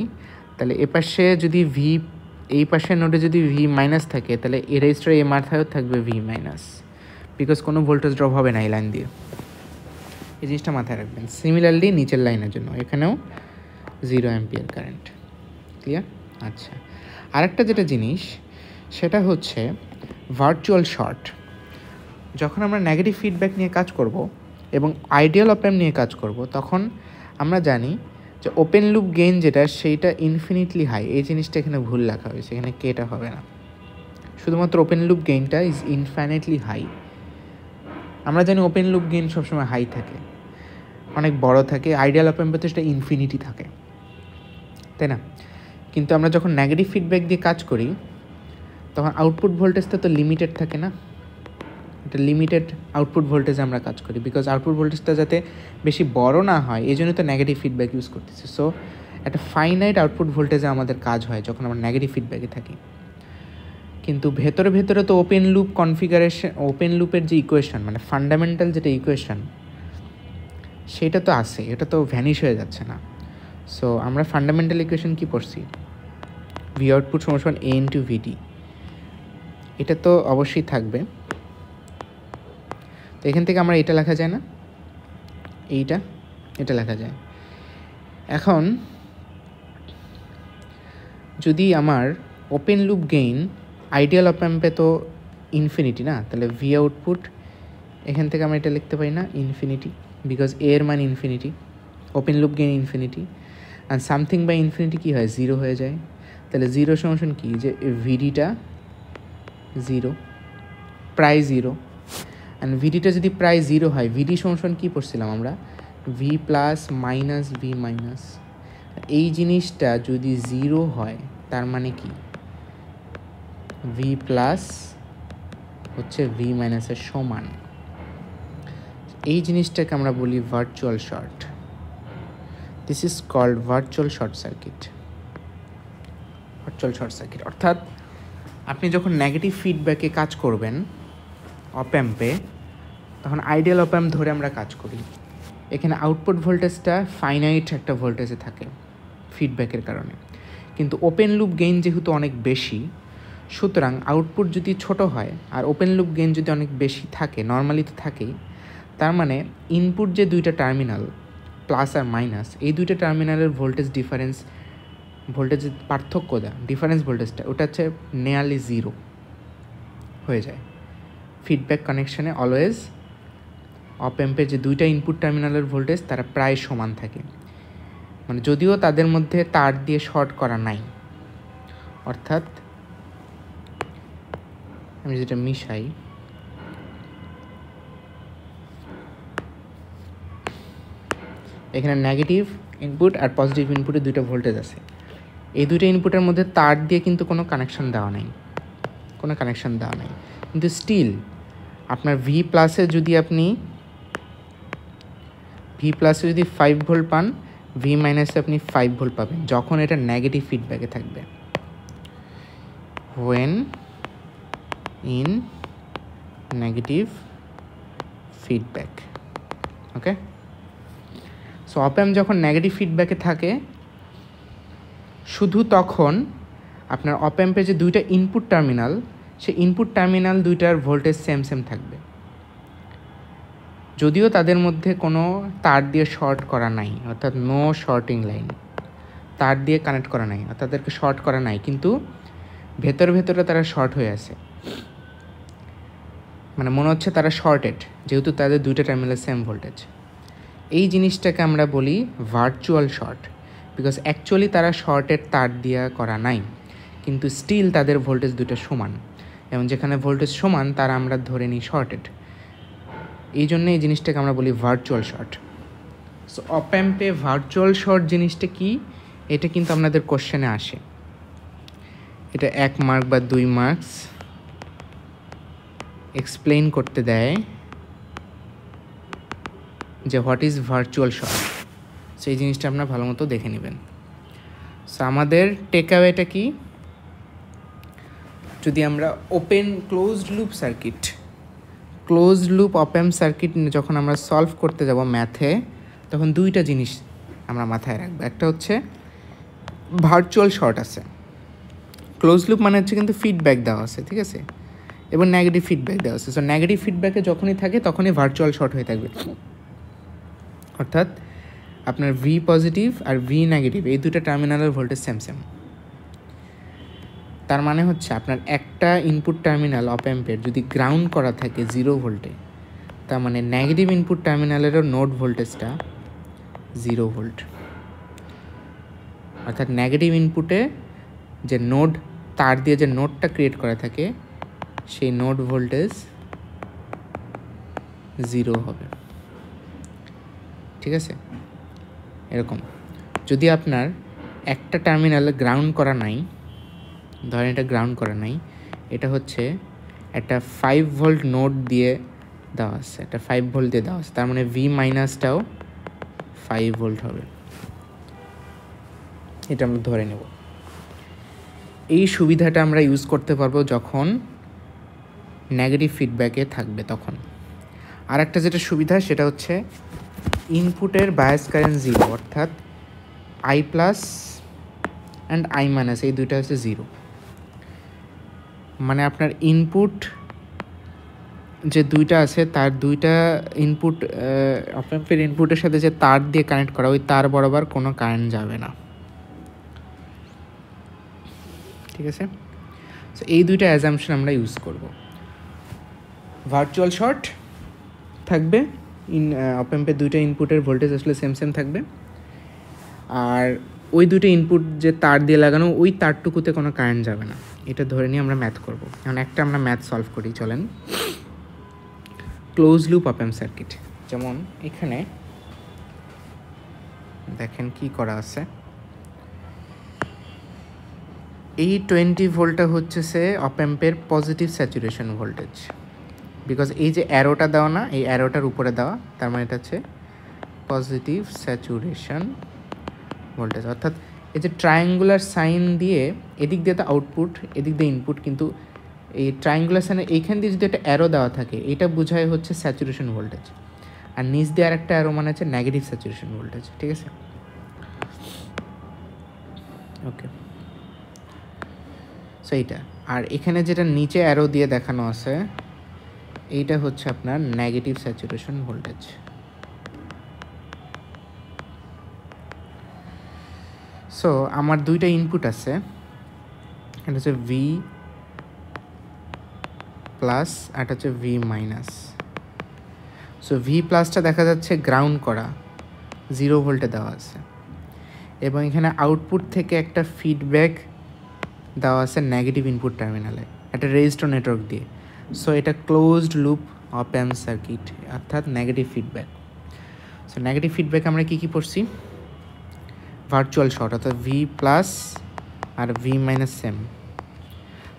Speaker 1: তাহলে এপাশে যদি ভি, এই পাশের নোডে যদি ভি মাইনাস থাকে, তাহলে এই রেজিস্টারে এই মাথায়ও থাকবে ভি মাইনাস, বিকজ কোনো ভোল্টেজ ড্রপ হবে না এই লাইন দিয়ে। এই জিনিসটা মাথায় রাখবেন। সিমিলারলি নিচের লাইনের জন্য এখানেও 0 অ্যাম্পিয়ার কারেন্ট। ক্লিয়ার? আচ্ছা, আরেকটা যেটা জিনিস সেটা হচ্ছে ভার্চুয়াল শর্ট। যখন আমরা নেগেটিভ ফিডব্যাক নিয়ে কাজ করব এবং আইডিয়াল অপ অ্যাম্প নিয়ে কাজ করব, তখন আমরা জানি যে ওপেন লুপ গেইন যেটা সেইটা ইনফিনিটলি হাই। এই জিনিসটা এখানে ভুল লেখা হয়েছে, এখানে কেটা হবে না, শুধুমাত্র ওপেন লুপ গেইনটা ইজ ইনফাইনাইটলি হাই। আমরা জানি ওপেন লুপ গেইন সবসময় হাই থাকে, অনেক বড় থাকে। আইডিয়াল অপ অ্যাম্পে তো সেটা ইনফিনিটি থাকে, তাই না? কিন্তু আমরা যখন নেগেটিভ ফিডব্যাক দিয়ে কাজ করি তখন আউটপুট ভোল্টেজটা তো লিমিটেড থাকে না, এটা লিমিটেড আউটপুট ভোল্টেজে আমরা কাজ করি, বিকজ আউটপুট ভোল্টেজটা যাতে বেশি বড় না হয় এই জন্য তো নেগেটিভ ফিডব্যাক ইউজ করতেছি। সো একটা ফাইনাইট আউটপুট ভোল্টেজে আমাদের কাজ হয় যখন আমরা নেগেটিভ ফিডব্যাকে থাকি। কিন্তু ভেতরে ভেতরে তো ওপেন লুপ কনফিগারেশন, ওপেন লুপের যে ইকুয়েশন, মানে ফান্ডামেন্টাল যেটা ইকুয়েশন, সেটা তো আছে, এটা তো ভ্যানিশ হয়ে যাচ্ছে না। সো আমরা ফান্ডামেন্টাল ইকুয়েশন কী পড়ছি? ভি আউটপুট সমান এ ইন্টু ভিডি, এটা তো অবশ্যই থাকবে। তো এখান থেকে আমরা এটা লেখা যায় না, এটা লেখা যায়। এখন যদি আমার ওপেন লুপ গেইন আইডিয়াল অপ অ্যাম্পে তো ইনফিনিটি না, তাহলে ভি আউটপুট এখান থেকে আমরা এটা লিখতে পারি না ইনফিনিটি, বিকজ এ এর মান infinity, open loop gain infinity, and something by infinity কী হয়? 0 হয়ে যায়। তাহলে 0 সমান কি? যে ভিডিটা 0, প্রায় 0, অ্যান্ড ভিডিটা যদি প্রায় 0 হয়, ভিডি সমান কী পড়ছিলাম আমরা? V plus minus V minus. এই জিনিসটা যদি 0 হয় তার মানে কি? ভি প্লাস হচ্ছে ভি মাইনাসের সমান। এই জিনিসটাকে আমরা বলি virtual short. This is called virtual short circuit. Virtual short circuit অর্থাৎ আপনি যখন নেগেটিভ ফিডব্যাকে কাজ করবেন অপ অ্যাম্পে, তখন আইডিয়াল অপ অ্যাম্প ধরে আমরা কাজ করি। এখানে আউটপুট ভোল্টেজটা ফাইনাইট একটা ভোল্টেজে থাকে ফিডব্যাকের কারণে, কিন্তু ওপেন লুপ গেইন যেহেতু অনেক বেশি, সুতরাং আউটপুট যদি ছোট হয় আর ওপেন লুপ গেইন যদি অনেক বেশি থাকে, নর্মালি তো থাকেই, তার মানে ইনপুট যে দুইটা টার্মিনাল প্লাস আর মাইনাস, এই দুইটা টার্মিনালের ভোল্টেজ ডিফারেন্স, ভোল্টেজের পার্থক্যটা, ডিফারেন্স ভোল্টেজটা, ওটা হচ্ছে নিয়ারলি 0 হয়ে যায়। ফিডব্যাক কানেকশানে অলওয়েজ অপ অ্যাম্পের যে দুইটা ইনপুট টার্মিনালের ভোল্টেজ তারা প্রায় সমান থাকে, মানে যদিও তাদের মধ্যে তার দিয়ে শর্ট করা নাই। অর্থাৎ আমি যেটা মিশাই, এখানে নেগেটিভ ইনপুট আর পজিটিভ ইনপুটে দুইটা ভোল্টেজ আছে, এই দুইটা ইনপুটের মধ্যে তার দিয়ে কিন্তু কোনো কানেকশান দেওয়া নাই, কিন্তু স্টিল আপনার ভি প্লাসে যদি 5 ভোল্ট পান, ভি মাইনাসে আপনি 5 ভোল্ট পাবেন যখন এটা নেগেটিভ ফিডব্যাকে থাকবে, when in negative feedback. Okay, so অপ অ্যাম্প যখন নেগেটিভ ফিডব্যাকে থাকে শুধু তখন আপনার অপ অ্যাম্পের যে দুইটা ইনপুট টার্মিনাল, সেই ইনপুট টার্মিনাল দুইটার ভোল্টেজ সেম থাকবে, যদিও তাদের মধ্যে কোনো তার দিয়ে শর্ট করা নাই, অর্থাৎ নো শর্টিং লাইন, তার দিয়ে কানেক্ট করা নাই, অর্থাৎ তাদেরকে শর্ট করা নাই, কিন্তু ভেতরে তারা শর্ট হয়ে আছে, মানে মনে হচ্ছে তারা শর্টেড, যেহেতু তাদের দুইটা টার্মিনাল সেম ভোল্টেজ। এই জিনিসটাকে আমরা বলি ভার্চুয়াল শর্ট, বিকজ অ্যাকচুয়ালি তারা শর্টেড তার দিয়া করা নাই, কিন্তু স্টিল তাদের ভোল্টেজ দুটো সমান, এবং যেখানে ভোল্টেজ সমান তারা আমরা ধরে নিই শর্টেড। এই জন্য এই জিনিসটাকে আমরা বলি ভার্চুয়াল শর্ট। সো অপ অ্যাম্পে ভার্চুয়াল শর্ট জিনিসটা কি, এটা কিন্তু আপনাদের কোশ্চেনে আসে, এটা 1 মার্ক বা 2 মার্কস এক্সপ্লেইন করতে দেয় যে what is virtual short. So এই জিনিসটা আপনারা ভালো মতো দেখে নেবেন। সো আমাদের টেক অ্যাওয়েটা কি, যদি আমরা ক্লোজড লুপ অপ অ্যাম্প সার্কিট যখন আমরা সলভ করতে যাব ম্যাথে, তখন দুইটা জিনিস আমরা মাথায় রাখবো। একটা হচ্ছে ভার্চুয়াল শর্ট আছে, ক্লোজ লুপ মানে হচ্ছে কিন্তু ফিডব্যাক দেওয়া আছে, ঠিক আছে, এবং নেগেটিভ ফিডব্যাক দেওয়া আছে। সো নেগেটিভ ফিডব্যাকে যখনই থাকে তখনই ভার্চুয়াল শর্ট হয়ে থাকবে, অর্থাৎ আপনার ভি পজিটিভ আর ভি নেগেটিভ এই দুটো টার্মিনালের ভোল্টেজ সেম সেম। তার মানে হচ্ছে আপনার একটা ইনপুট টার্মিনাল অপ অ্যাম্পের যদি গ্রাউন্ড করা থাকে 0 ভোল্টে, তার মানে নেগেটিভ ইনপুট টার্মিনালেরও নোড ভোল্টেজটা 0 ভোল্ট। অর্থাৎ নেগেটিভ ইনপুটে যে নোড তার দিয়ে যে নোডটা ক্রিয়েট করা থাকে সেই নোড ভোল্টেজ 0 হবে। ঠিক আছে, এরকম যদি আপনার একটা টার্মিনাল গ্রাউন্ড করা নাই, ধরেন এটা গ্রাউন্ড করা নাই, এটা হচ্ছে একটা 5 ভোল্ট নোড দিয়ে দেওয়া আছে, একটা 5 ভোল্ট দিয়ে দেওয়া আছে, তার মানে ভি মাইনাসটাও 5 ভোল্ট হবে। এটা আমরা ধরে নেব। এই সুবিধাটা আমরা ইউজ করতে পারবো যখন নেগেটিভ ফিডব্যাকে থাকবে তখন। আর একটা যেটা সুবিধা সেটা হচ্ছে ইনপুটের বায়াস কারেন্ট 0, অর্থাৎ I plus and I minus এই দুইটা হচ্ছে 0। মানে আপনার ইনপুট যে দুইটা আছে তার দুইটা ইনপুট আপনার ইনপুটের সাথে যে তার দিয়ে কানেক্ট করা ওই তার বরাবর কোনো কারেন্ট যাবে না। ঠিক আছে, সো এই দুইটা অ্যাজাম্পশন আমরা ইউজ করব। ভার্চুয়াল শর্ট থাকবে, অপ অ্যাম্পের দুইটা ইনপুটের ভোল্টেজ আসলে সেম সেম থাকবে, আর ওই দুটো ইনপুট যে তার দিয়ে লাগানো ওই তারটুকুতে কোনো কারেন্ট যাবে না। এটা ধরে নিয়ে আমরা ম্যাথ করব। এখন একটা আমরা ম্যাথ সলভ করি, চলেন। ক্লোজ লুপ অপ অ্যাম্প সার্কিট, যেমন এখানে দেখেন কি করা আছে। এই 20 ভোল্টটা হচ্ছে সে অপ অ্যাম্পের পজিটিভ স্যাচুরেশন ভোল্টেজ, বিকজ এই যে অ্যারোটা দেওয়া না, এই অ্যারোটার উপরে দেওয়া, তার মানে এটা হচ্ছে পজিটিভ স্যাচুরেশন ভোল্টেজ। অর্থাৎ এই যে ট্রায়াঙ্গুলার সাইন দিয়ে এদিক দিয়ে তো আউটপুট, এদিক দিয়ে ইনপুট, কিন্তু এই ট্রায়াঙ্গুলার সাইনে এইখান দিয়ে যদি একটা অ্যারো দেওয়া থাকে এটা বোঝায় হচ্ছে স্যাচুরেশন ভোল্টেজ, আর নিচ দিয়ে আর একটা অ্যারো মানে হচ্ছে নেগেটিভ স্যাচুরেশন ভোল্টেজ। ঠিক আছে, ওকে। সো এইটা, আর এখানে যেটা নিচে অ্যারো দিয়ে দেখানো আছে এইটা হচ্ছে আপনার নেগেটিভ স্যাচুরেশন ভোল্টেজ। সো আমার দুইটা ইনপুট আছে, এটা হচ্ছে ভি প্লাস আর এটা হচ্ছে ভি মাইনাস। সো ভি প্লাসটা দেখা যাচ্ছে গ্রাউন্ড করা 0 ভোল্টে দেওয়া আছে, এবং এখানে আউটপুট থেকে একটা ফিডব্যাক দেওয়া আছে নেগেটিভ ইনপুট টার্মিনালে একটা রেজিস্টর নেটওয়ার্ক দিয়ে। সো এটা ক্লোজড লুপ অপ অ্যাম্প সার্কিট, অর্থাৎ negative feedback. So negative feedback আমরা কী কী পড়ছি? ভার্চুয়াল শর্ট, অর্থাৎ ভি প্লাস আর ভি মাইনাস সেম।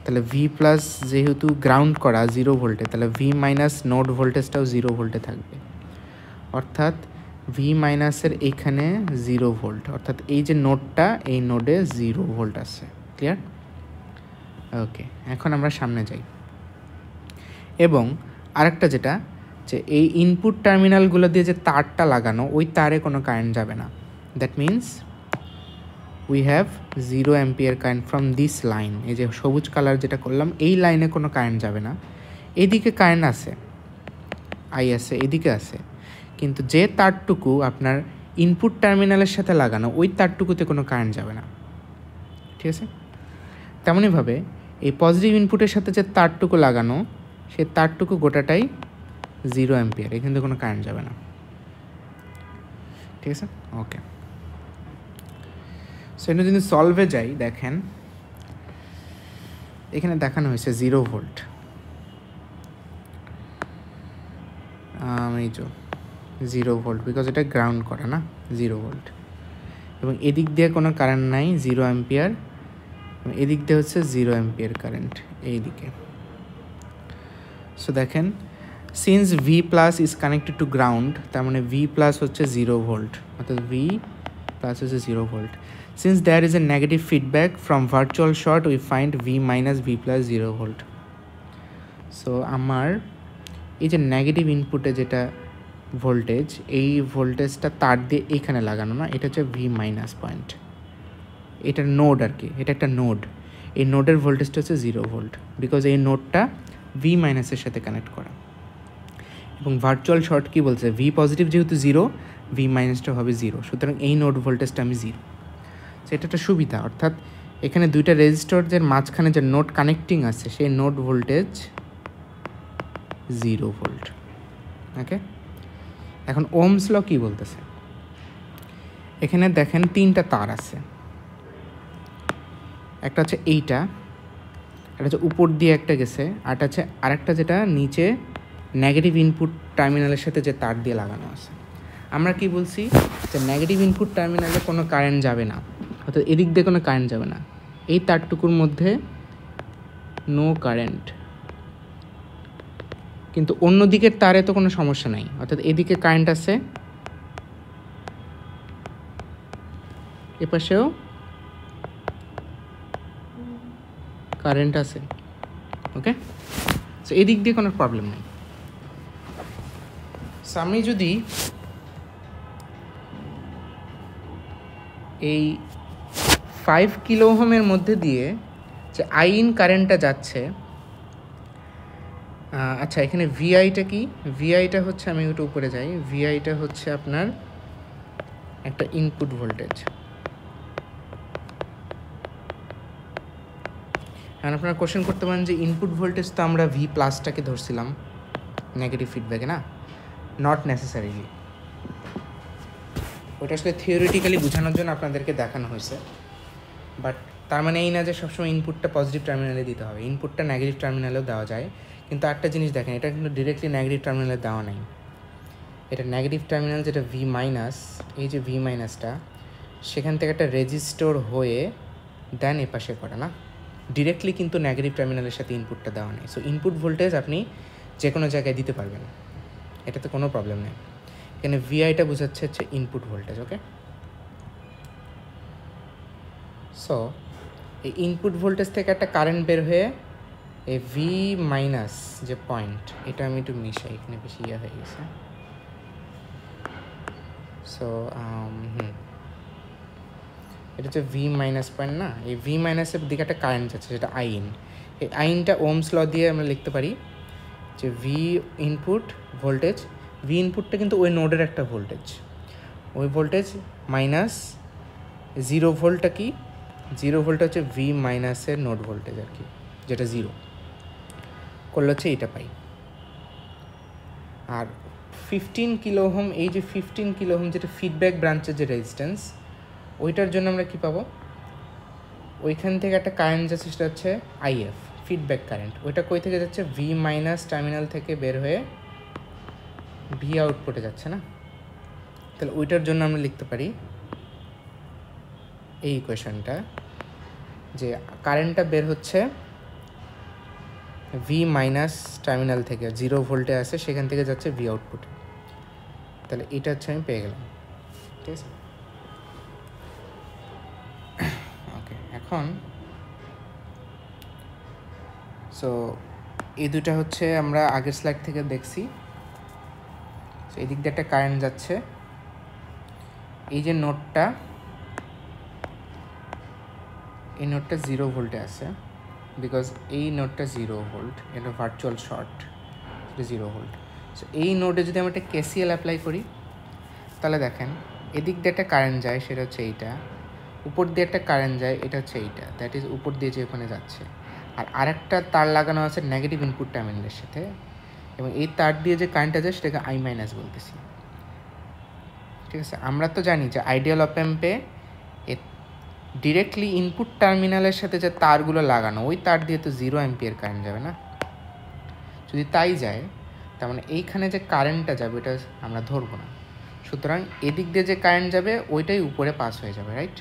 Speaker 1: তাহলে ভি প্লাস যেহেতু গ্রাউন্ড করা 0 ভোল্টে, তাহলে ভি মাইনাস নোড ভোল্টেজটাও 0 ভোল্টে থাকবে, অর্থাৎ ভি মাইনাসের এইখানে 0 ভোল্ট, অর্থাৎ এই যে নোডটা এই নোডে 0 ভোল্ট আছে। ক্লিয়ার? ওকে, এখন আমরা সামনে যাই। এবং আরেকটা যেটা, যে এই ইনপুট টার্মিনালগুলো দিয়ে যে তারটা লাগানো ওই তারে কোনো কারেন্ট যাবে না। That means we have 0 ampere current from this line. এই যে সবুজ কালার যেটা করলাম এই লাইনে কোনো কারেন্ট যাবে না। এদিকে কারেন্ট আছে, আই আছে, এদিকে আছে, কিন্তু যে তারটুকু আপনার ইনপুট টার্মিনালের সাথে লাগানো ওই তারটুকুতে কোনো কারেন্ট যাবে না। ঠিক আছে, তেমনইভাবে এই পজিটিভ ইনপুটের সাথে যে তারটুকু লাগানো সেই তারটুকু গোটাটাই 0 অ্যাম্পিয়ার, এখান থেকে কোনো কারেন্ট যাবে না। ঠিক আছে, ওকে। সো এটা যদি সলভে যাই, দেখেন এখানে দেখানো হয়েছে 0 ভোল্ট, এই যে 0 ভোল্ট, বিকজ এটা গ্রাউন্ড করা না, 0 ভোল্ট, এবং এদিক দিয়ে কোনো কারেন্ট নাই 0 অ্যাম্পিয়ার, এদিক দিয়ে হচ্ছে 0 অ্যাম্পিয়ার কারেন্ট এইদিকে। সো দেখেন, since V plus is connected two ground, তার মানে ভি প্লাস হচ্ছে 0 ভোল্ট, অর্থাৎ ভি প্লাস হচ্ছে 0 volt. Since there is a negative feedback from virtual short, we find V minus V plus 0 volt. So আমার এই যে negative ইনপুটে যেটা voltage, এই ভোল্টেজটা তার দিয়ে এইখানে লাগানো না, এটা হচ্ছে ভি মাইনাস পয়েন্ট, এটা নোড আর কি, এটা একটা নোড, এই নোডের ভোল্টেজটা হচ্ছে 0 ভোল্ট, বিকজ এই নোডটা ভি মাইনাসের সাথে কানেক্ট করা। এবং ভার্চুয়াল শর্ট কী বলছে, ভি পজিটিভ যেহেতু 0, ভি মাইনাসটা হবে 0, সুতরাং এই নোড ভোল্টেজটা আমি 0। সো এটা একটা সুবিধা, অর্থাৎ এখানে দুইটা রেজিস্টরদের মাঝখানে যে নোড কানেক্টিং আছে সেই নোড ভোল্টেজ 0 ভোল্ট। ওকে, এখন ওহমস ল কী বলতেছে, এখানে দেখেন 3টা তার আছে, একটা হচ্ছে এইটা, একটা হচ্ছে উপর দিয়ে একটা গেছে, আর হচ্ছে আরেকটা যেটা নিচে নেগেটিভ ইনপুট টার্মিনালের সাথে যে তার দিয়ে লাগানো আছে। আমরা কি বলছি যে নেগেটিভ ইনপুট টার্মিনালে কোনো কারেন্ট যাবে না, অর্থাৎ এদিক দিয়ে কোনো কারেন্ট যাবে না, এই তারটুকুর মধ্যে নো কারেন্ট, কিন্তু অন্য দিকের তারে তো কোনো সমস্যা নাই, অর্থাৎ এদিকে কারেন্ট আছে, এপাশেও কারেন্ট আছে। ওকে, সো এদিক দিয়ে কোনো প্রবলেম নেই। সো আমি যদি এই 5 কিলো ওহমের মধ্যে দিয়ে যে আইন কারেন্টটা যাচ্ছে, আচ্ছা এখানে ভিআইটা কি, ভিআইটা হচ্ছে, আমি একটু উপরে যাই, ভিআইটা হচ্ছে আপনার একটা ইনপুট ভোল্টেজ। আর আপনারা কোশ্চেন করতে পারেন যে ইনপুট ভোল্টেজ তো আমরা ভি প্লাসটাকে ধরছিলাম নেগেটিভ ফিডব্যাকে, না, নট নেসেসারিলি, ওটা আসলে থিওরিটিক্যালি বোঝানোর জন্য আপনাদেরকে দেখানো হয়েছে, বাট তার মানে এই না যে সবসময় ইনপুটটা পজিটিভ টার্মিনালে দিতে হবে, ইনপুটটা নেগেটিভ টার্মিনালেও দেওয়া যায়। কিন্তু একটা জিনিস দেখেন, এটা কিন্তু ডিরেক্টলি নেগেটিভ টার্মিনালে দেওয়া নাই, এটা নেগেটিভ টার্মিনাল যেটা ভি মাইনাস, এই যে ভি মাইনাসটা সেখান থেকে একটা রেজিস্টর হয়ে দেন এপাশে করে, না, ডিরেক্টলি কিন্তু নেগেটিভ টার্মিনালের সাথে ইনপুটটা দেওয়া নেই। সো ইনপুট ভোল্টেজ আপনি যে কোনো জায়গায় দিতে পারবেন, এটাতে কোনো প্রবলেম নেই। এখানে ভিআইটা বোঝাচ্ছে হচ্ছে ইনপুট ভোল্টেজ। ওকে, সো এই ইনপুট ভোল্টেজ থেকে একটা কারেন্ট বের হয়ে এই ভি মাইনাস যে পয়েন্ট, এটা আমি একটু মিশাই, এখানে বেশি ইয়ে হয়ে গেছে। সো এটা হচ্ছে ভি মাইনাস পয়েন্ট, না, এই ভি মাইনাসের দিকে একটা কারেন্ট যাচ্ছে যেটা আইন, এই আইনটা ওহমস ল দিয়ে আমরা লিখতে পারি যে ভি ইনপুট ভোল্টেজ, ভি ইনপুটটা কিন্তু ওই নোডের একটা ভোল্টেজ, ওই ভোল্টেজ মাইনাস 0 ভোল্টটা কি, 0 ভোল্টটা হচ্ছে ভি মাইনাসের নোড ভোল্টেজ আর কি, যেটা 0 করলে হচ্ছে এইটা পাই। আর 15 কিলো ওহম, এই যে 15 কিলো ওহম যেটা ফিডব্যাক ব্রাঞ্চের যে রেজিস্ট্যান্স, ওইটার জন্য আমরা কি পাবো, ওইখান থেকে একটা কারেন্ট যাচ্ছে, সেটা হচ্ছে আইএফ, ফিডব্যাক কারেন্ট। ওইটা কই থেকে যাচ্ছে, ভি মাইনাস টার্মিনাল থেকে বের হয়ে ভি আউটপুটে যাচ্ছে, না, তাহলে ওইটার জন্য আমরা লিখতে পারি এই ইকুয়েশনটা, যে কারেন্টটা বের হচ্ছে ভি মাইনাস টার্মিনাল থেকে 0 ভোল্টে আসে, সেখান থেকে যাচ্ছে ভি আউটপুটে, তাহলে এটা হচ্ছে আমি পেয়ে গেলাম। ঠিক আছে, ওকে, এখন সো এই দুটা হচ্ছে আমরা আগের স্লাইড থেকে দেখছি। সো এই দিক দিয়ে একটা কারেন্ট যাচ্ছে, এই যে নোডটা, এই নোডটা 0 ভোল্টে আছে, বিকজ এই নোডটা 0 ভোল্ট, এটা ভার্চুয়াল শর্ট, এটা 0 ভোল্ট। সো এই নোডে যদি আমরা একটা কেসিএল অ্যাপ্লাই করি, তাহলে দেখেন এদিক দিয়ে একটা কারেন্ট যায়, সেটা হচ্ছে এইটা, উপর দিয়ে একটা কারেন্ট যায়, এটা হচ্ছে এইটা, দ্যাট ইজ উপর দিয়ে যে ওখানে যাচ্ছে, আর আরেকটা তার লাগানো আছে নেগেটিভ ইনপুট টার্মিনালের সাথে, এবং এই তার দিয়ে যে কারেন্টটা যায় সেটাকে আই মাইনাস বলতেছি। ঠিক আছে, আমরা তো জানি যে আইডিয়াল অপ অ্যাম্পে ডিরেক্টলি ইনপুট টার্মিনালের সাথে যে তারগুলো লাগানো, ওই তার দিয়ে তো 0 অ্যাম্পিয়ার কারেন্ট যাবে, না, যদি তাই যায় তার মানে এইখানে যে কারেন্টটা যাবে ওটা আমরা ধরবো না, সুতরাং এদিক দিয়ে যে কারেন্ট যাবে ওইটাই উপরে পাস হয়ে যাবে, রাইট।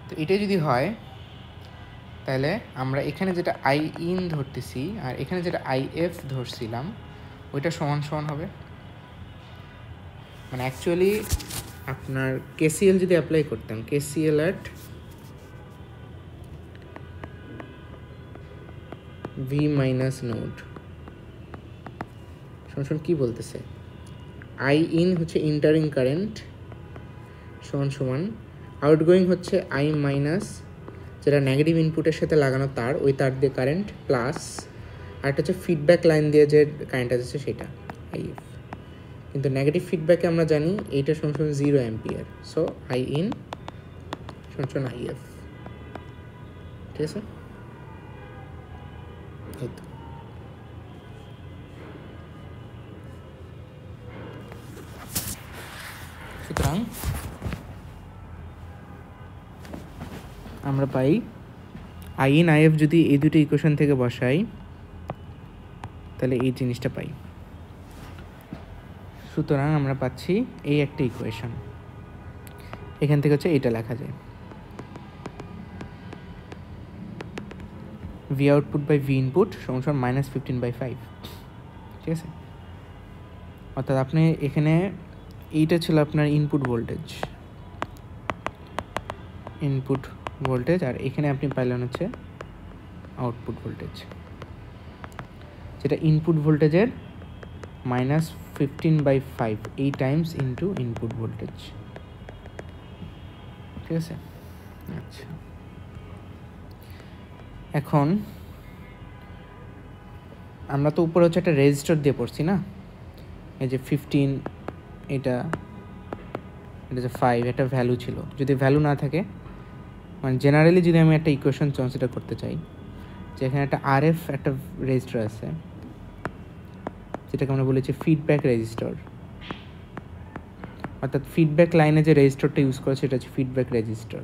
Speaker 1: তো এটাই যদি হয় তাহলে আমরা এখানে যেটা আই ইন ধরতেছি আর এখানে যেটা আই এফ ধরছিলাম ওইটা সমান সমান হবে, মানে অ্যাকচুয়ালি আপনার কেসিএল যদি অ্যাপ্লাই করতাম, KCL at V minus node সমান কী বলতেছে, আই ইন হচ্ছে ইন্টারিং কারেন্ট সমান সমান আউটগোয়িং হচ্ছে আই মাইনাস যেটা নেগেটিভ ইনপুটের সাথে লাগানো তার, ওই তার দিয়ে কারেন্ট প্লাস, আর একটা হচ্ছে ফিডব্যাক লাইন দিয়ে যে কারেন্ট আছে সেটা আইএফ, কিন্তু নেগেটিভ ফিডব্যাকে আমরা জানি এইটা সমান 0 অ্যাম্পিয়ার। সো আই ইন সমান IF। ঠিক আছে, এই তো। সুতরাং আমরা পাই আই ইন IF যদি এই দুটো ইকুয়েশন থেকে বসাই তাহলে এই জিনিসটা পাই। সুতরাং আমরা পাচ্ছি এই একটা ইকুয়েশন, এখান থেকে হচ্ছে এটা লেখা যায় V output by V input সমান -15/5। ঠিক আছে, অর্থাৎ আপনি এখানে এইটা ছিল আপনার ইনপুট ভোল্টেজ, আর এখানে আপনি পাইলেন হচ্ছে আউটপুট ভোল্টেজ, যেটা ইনপুট ভোল্টেজের -15/5 এই টাইমস ইন্টু ইনপুট ভোল্টেজ। ঠিক আছে, আচ্ছা এখন আমরা তো উপরে হচ্ছে একটা রেজিস্টার দিয়ে পড়ছি না, এই যে 15, এটা যে 5, একটা ভ্যালু ছিল। যদি ভ্যালু না থাকে, মানে জেনারেলি যদি আমি একটা ইকুয়েশন কনসিডার করতে চাই, যেখানে একটা RF একটা রেজিস্টার আছে, যেটাকে আমরা বলেছি ফিডব্যাক রেজিস্টার, অর্থাৎ ফিডব্যাক লাইনে যে রেজিস্টারটা ইউজ করে সেটা হচ্ছে ফিডব্যাক রেজিস্টার।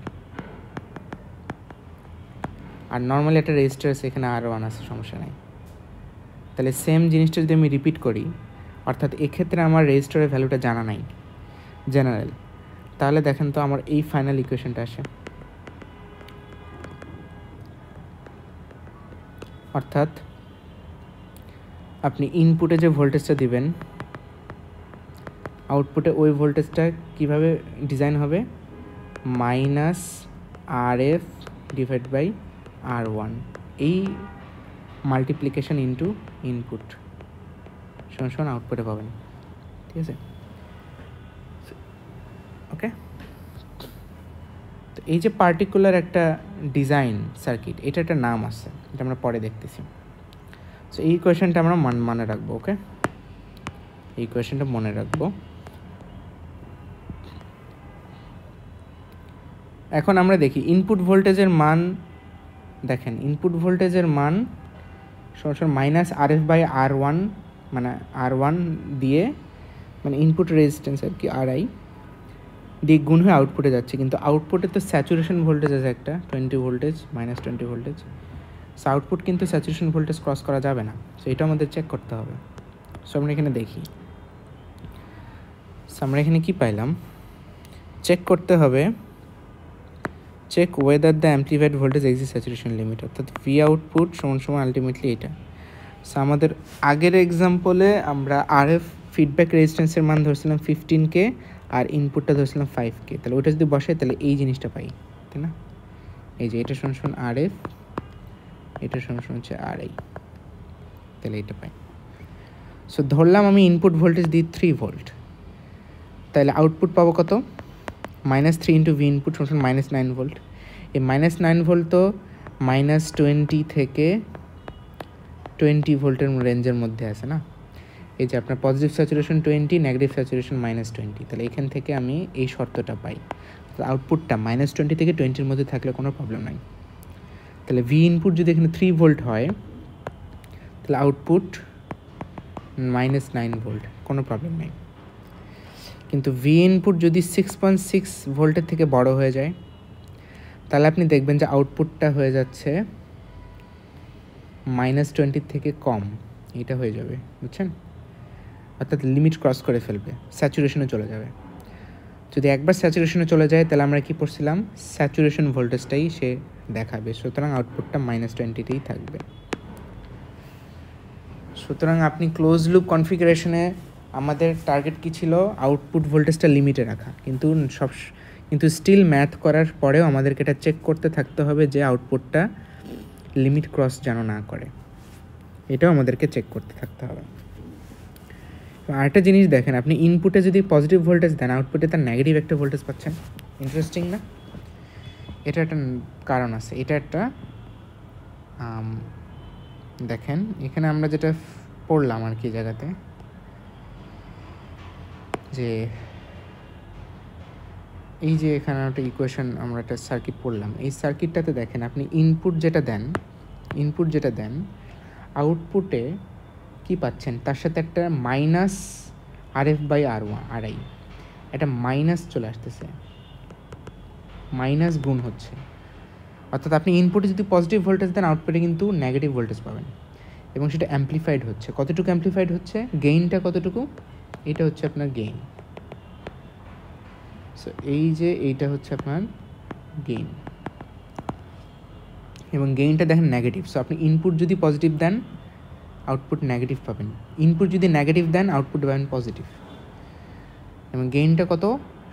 Speaker 1: আর নর্মালি একটা রেজিস্টার আছে, এখানে R1 আছে, সমস্যা নাই। তাহলে সেম জিনিসটা যদি আমি রিপিট করি, অর্থাৎ এক্ষেত্রে আমার রেজিস্টারের ভ্যালুটা জানা নাই জেনারেল, তাহলে দেখেন তো আমার এই ফাইনাল ইকুয়েশনটা আসে। অর্থাৎ আপনি ইনপুটে যে ভোল্টেজটা দিবেন, আউটপুটে ওই ভোল্টেজটা কিভাবে ডিজাইন হবে, -RF ডিভাইড বাই R1, এই মাল্টিপ্লিকেশন ইনটু ইনপুট সমান আউটপুটে পাবেন। ঠিক আছে, ওকে। তো এই যে পার্টিকুলার একটা ডিজাইন সার্কিট, এটা একটা নাম আছে, এটা আমরা পরে দেখতেছি। সো এই কোয়েশনটা আমরা মনে রাখবো। ওকে, এই কোয়েশনটা মনে রাখবো। এখন আমরা দেখি ইনপুট ভোল্টেজের মান। দেখেন ইনপুট ভোল্টেজের মান সমান -RF/R1, মানে R1 দিয়ে, মানে ইনপুট রেজিস্ট্যান্স আর কি RI দিয়ে গুণ হয়ে আউটপুটে যাচ্ছে। কিন্তু আউটপুটে তো স্যাচুরেশন ভোল্টেজ আছে একটা 20 ভোল্টেজ, -20 ভোল্টেজ। সো আউটপুট কিন্তু স্যাচুরেশন ভোল্টেজ ক্রস করা যাবে না। সো এটা আমাদের চেক করতে হবে। সো আমরা এখানে দেখি, সো আমরা এখানে কী পাইলাম, চেক করতে হবে, check whether the amplified voltage exist saturation limit, অর্থাৎ ভি আউটপুট সমান আলটিমেটলি এটা। সো আমাদের আগের এক্সাম্পলে আমরা RF ফিডব্যাক রেজিস্ট্যান্সের মান ধরছিলাম 15K আর ইনপুটটা ধরছিলাম 5K। তাহলে ওইটা যদি বসাই তাহলে এই জিনিসটা পাই, তাই না? এই যে এটা সমান RF, এটা সমান হচ্ছে RI, তাহলে এটা পাই। সো ধরলাম আমি ইনপুট ভোল্টেজ দিই 3 ভোল্ট, তাহলে আউটপুট পাবো কত, -3 ইন্টু ভি ইনপুট সমান -9 ভোল্ট। এই -9 ভোল্ট তো -20 থেকে 20 ভোল্টের রেঞ্জের মধ্যে আছে না। এই যে আপনার পজিটিভ স্যাচুরেশন 20, নেগেটিভ স্যাচুরেশন -20, তাহলে এখান থেকে আমি এই শর্তটা পাই। আউটপুটটা -20 থেকে 20-র মধ্যে থাকলে কোনো প্রবলেম নাই। তাহলে ভি ইনপুট যদি এখানে 3 ভোল্ট হয়, তাহলে আউটপুট -9 ভোল্ট, কোনো প্রবলেম নেই। কিন্তু ভি ইনপুট যদি 6.6 ভোল্টের থেকে বড় হয়ে যায়, তাহলে আপনি দেখবেন যে আউটপুটটা হয়ে যাচ্ছে -20 থেকে কম, এটা হয়ে যাবে, বুঝছেন? অর্থাৎ লিমিট ক্রস করে ফেলবে, স্যাচুরেশনে চলে যাবে। যদি একবার স্যাচুরেশনে চলে যায় তাহলে আমরা কি পড়ছিলাম, স্যাচুরেশন ভোল্টেজটাই সে দেখাবে। সুতরাং আউটপুটটা -20তেই থাকবে। সুতরাং আপনি ক্লোজ লুপ কনফিগারেশনে আমাদের টার্গেট কী ছিল, আউটপুট ভোল্টেজটা লিমিটে রাখা। কিন্তু স্টিল ম্যাথ করার পরেও আমাদেরকে এটা চেক করতে থাকতে হবে যে আউটপুটটা লিমিট ক্রস যেন না করে, এটাও আমাদেরকে চেক করতে থাকতে হবে। আরেকটা জিনিস দেখেন, আপনি ইনপুটে যদি পজিটিভ ভোল্টেজ দেন, আউটপুটে তার নেগেটিভ একটা ভোল্টেজ পাচ্ছেন। ইন্টারেস্টিং না? এটা একটা কারণ আছে, এটা একটা দেখেন এখানে আমরা যেটা পড়লাম আর কি জায়গাতে, যে এই যে এখানে একটা ইকুয়েশন আমরা একটা সার্কিট পড়লাম, এই সার্কিটটাতে দেখেন আপনি ইনপুট যেটা দেন আউটপুটে কি পাচ্ছেন, তার সাথে একটা মাইনাস RF/R1 একটা মাইনাস চলে আসতেছে, মাইনাস গুণ হচ্ছে। অর্থাৎ আপনি ইনপুটে যদি পজিটিভ ভোল্টেজ দেন আউটপুটে কিন্তু নেগেটিভ ভোল্টেজ পাবেন, এবং সেটা অ্যাম্প্লিফাইড হচ্ছে। কতটুকু অ্যাম্প্লিফাইড হচ্ছে, গেইনটা কতটুকু, এটা হচ্ছে আপনার গেইন। সো এই যে এইটা হচ্ছে আপনার গেইন, এবং গেইনটা দেখেন নেগেটিভ। সো আপনি ইনপুট যদি পজিটিভ দেন আউটপুট নেগেটিভ পাবেন, ইনপুট যদি নেগেটিভ দেন আউটপুট পাবেন পজিটিভ। এবং গেইনটা কত,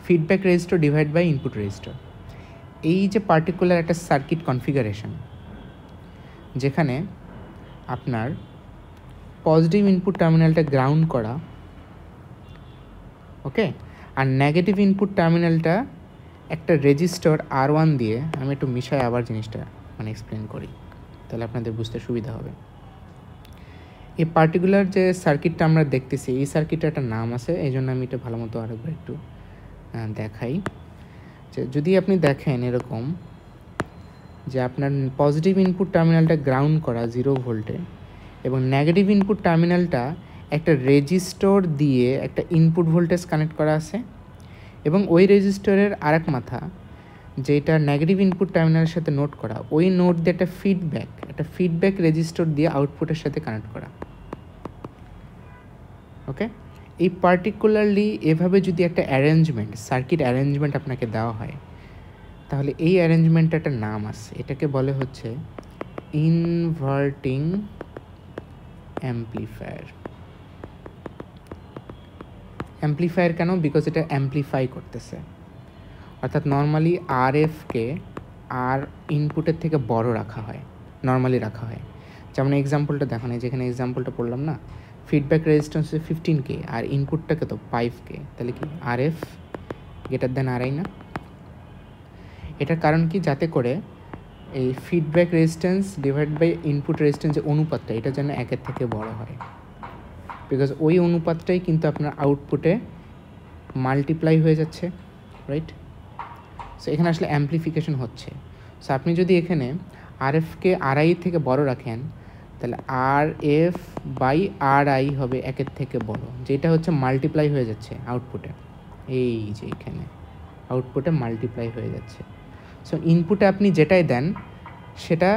Speaker 1: feedback resistor divide by input resistor. এই যে পার্টিকুলার একটা সার্কিট কনফিগারেশন যেখানে আপনার পজিটিভ ইনপুট টার্মিনালটা গ্রাউন্ড করা, ওকে, আর নেগেটিভ ইনপুট টার্মিনালটা একটা রেজিস্টার R1 দিয়ে, আমি একটু মিশাই আবার জিনিসটা মানে এক্সপ্লেন করি তাহলে আপনাদের বুঝতে সুবিধা হবে। এই পার্টিকুলার যে সার্কিটটা আমরা দেখতেছি, এই সার্কিটটার একটা নাম আছে, এই জন্য আমি এটা ভালো মতো আরেকবার একটু দেখাই। যে যদি আপনি দেখেন এরকম যে আপনার পজিটিভ ইনপুট টার্মিনালটা গ্রাউন্ড করা 0 ভোল্টে, এবং নেগেটিভ ইনপুট টার্মিনালটা একটা রেজিস্টর দিয়ে একটা ইনপুট ভোল্টেজ কানেক্ট করা আছে, এবং ওই রেজিস্টরের আরেক মাথা যেটা নেগেটিভ ইনপুট টার্মিনালের সাথে নোট করা, ওই নোট দিয়ে একটা ফিডব্যাক রেজিস্টর দিয়ে আউটপুটের সাথে কানেক্ট করা। ওকে, এই পার্টিকুলারলি এভাবে যদি একটা অ্যারেঞ্জমেন্ট, সার্কিট অ্যারেঞ্জমেন্ট আপনাকে দেওয়া হয়, তাহলে এই অ্যারেঞ্জমেন্টটার একটা নাম আছে, এটাকে বলে হচ্ছে ইনভার্টিং অ্যাম্প্লিফায়ার। অ্যাম্প্লিফায়ার কেন, বিকজ এটা অ্যাম্প্লিফাই করতেছে। অর্থাৎ নর্মালি RFকে আর ইনপুটের থেকে বড় রাখা হয়, নর্মালি রাখা হয়। যেমন এক্সাম্পলটা দেখুন, এই যেখানে এক্সাম্পলটা পড়লাম না, ফিডব্যাক রেজিস্ট্যান্স হচ্ছে 15K আর ইনপুটটাকে তো 5K, তাহলে কি RF গ্রেটার দেন RI না? এটার কারণ কি, যাতে করে এই feedback resistance divide by input রেজিস্ট্যান্সের অনুপাতটা এটা যেন 1-এর থেকে বড় হয়, বিকজ ওই অনুপাতটাই কিন্তু আপনার আউটপুটে মাল্টিপ্লাই হয়ে যাচ্ছে, রাইট? সো এখানে আসলে অ্যাম্প্লিফিকেশন হচ্ছে। সো আপনি যদি এখানে RFকে RI থেকে বড় রাখেন, তাহলে RF/RI হবে 1-এর থেকে বড়, যেটা হচ্ছে মাল্টিপ্লাই হয়ে যাচ্ছে আউটপুটে। এই যে এখানে আউটপুটে মাল্টিপ্লাই হয়ে যাচ্ছে। সো ইনপুটে আপনি যেটাই দেন সেটা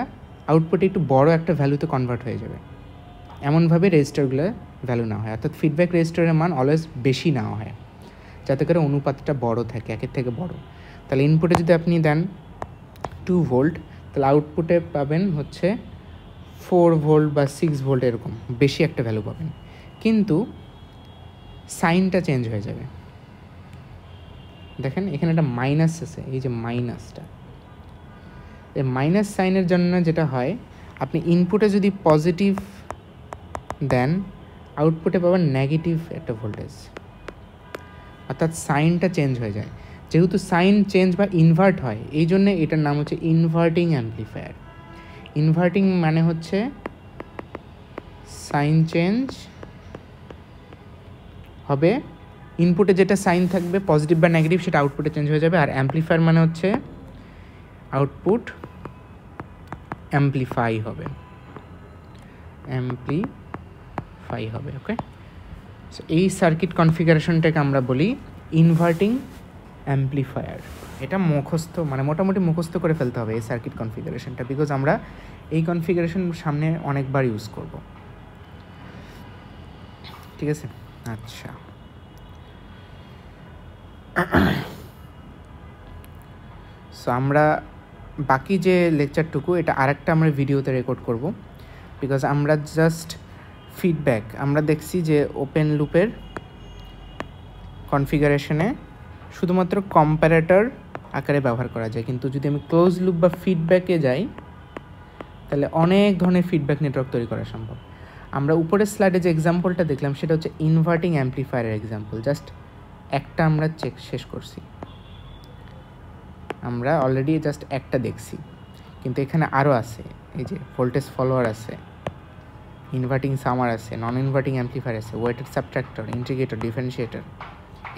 Speaker 1: আউটপুটে একটু বড় একটা ভ্যালুতে কনভার্ট হয়ে যাবে, এমনভাবে রেজিস্টারগুলো ভ্যালু নেওয়া হয়। অর্থাৎ ফিডব্যাক রেজিস্টারের মান অলওয়েজ বেশি নেওয়া হয়, যাতে করে অনুপাতটা বড় থাকে, 1-এর থেকে বড়। তাহলে ইনপুটে যদি আপনি দেন 2 ভোল্ট, তাহলে আউটপুটে পাবেন হচ্ছে 4 ভোল্ট বা 6 ভোল্ট, এরকম বেশি একটা ভ্যালু পাবেন, কিন্তু সাইনটা চেঞ্জ হয়ে যাবে। দেখেন এখানে একটা মাইনাস আছে, এই যে মাইনাসটা, এই মাইনাস সাইনের জন্য যেটা হয়, আপনি ইনপুটে যদি পজিটিভ দেন আউটপুটে পাবেন নেগেটিভ একটা ভোল্টেজ, অর্থাৎ সাইনটা চেঞ্জ হয়ে যায়। যেহেতু সাইন চেঞ্জ বা ইনভার্ট হয়, এই জন্য এটার নাম হচ্ছে ইনভার্টিং অ্যাম্প্লিফায়ার। ইনভার্টিং মানে হচ্ছে সাইন চেঞ্জ হবে, ইনপুটে যেটা সাইন থাকবে পজিটিভ বা নেগেটিভ সেটা আউটপুটে চেঞ্জ হয়ে যাবে। আর অ্যাম্প্লিফায়ার মানে হচ্ছে আউটপুট অ্যাম্প্লিফাই হবে, ওকে। সো এই সার্কিট কনফিগারেশনটাকে আমরা বলি ইনভার্টিং অ্যাম্প্লিফায়ার। এটা মুখস্থ, মানে মোটামুটি মুখস্থ করে ফেলতে হবে এই সার্কিট কনফিগারেশনটা, বিকজ আমরা এই কনফিগারেশন সামনে অনেকবার ইউজ করব, ঠিক আছে? আচ্ছা, সো আমরা বাকি যে লেকচারটুকু এটা আরেকটা আমরা ভিডিওতে রেকর্ড করব, বিকজ আমরা জাস্ট ফিডব্যাক আমরা দেখছি যে ওপেন লুপের কনফিগারেশনে শুধুমাত্র কম্প্যারেটর আকারে ব্যবহার করা যায়, কিন্তু যদি আমি ক্লোজ লুপ বা ফিডব্যাকে যাই তাহলে অনেক ধরনের ফিডব্যাক নেটওয়ার্ক তৈরি করা সম্ভব। আমরা উপরের স্লাইডে যে এক্সাম্পলটা দেখলাম সেটা হচ্ছে ইনভার্টিং অ্যাম্প্লিফায়ারের এক্সাম্পল, জাস্ট একটা আমরা শেষ করছি, আমরা অলরেডি জাস্ট একটা দেখছি, কিন্তু এখানে আরও আছে। এই যে ভোল্টেজ ফলোয়ার আছে, ইনভার্টিং সামার আছে, নন ইনভার্টিং অ্যাম্প্লিফায়ার আছে, ওয়েটেড সাবট্রাক্টর, ইন্টিগ্রেটর, ডিফারেন্সিয়েটর,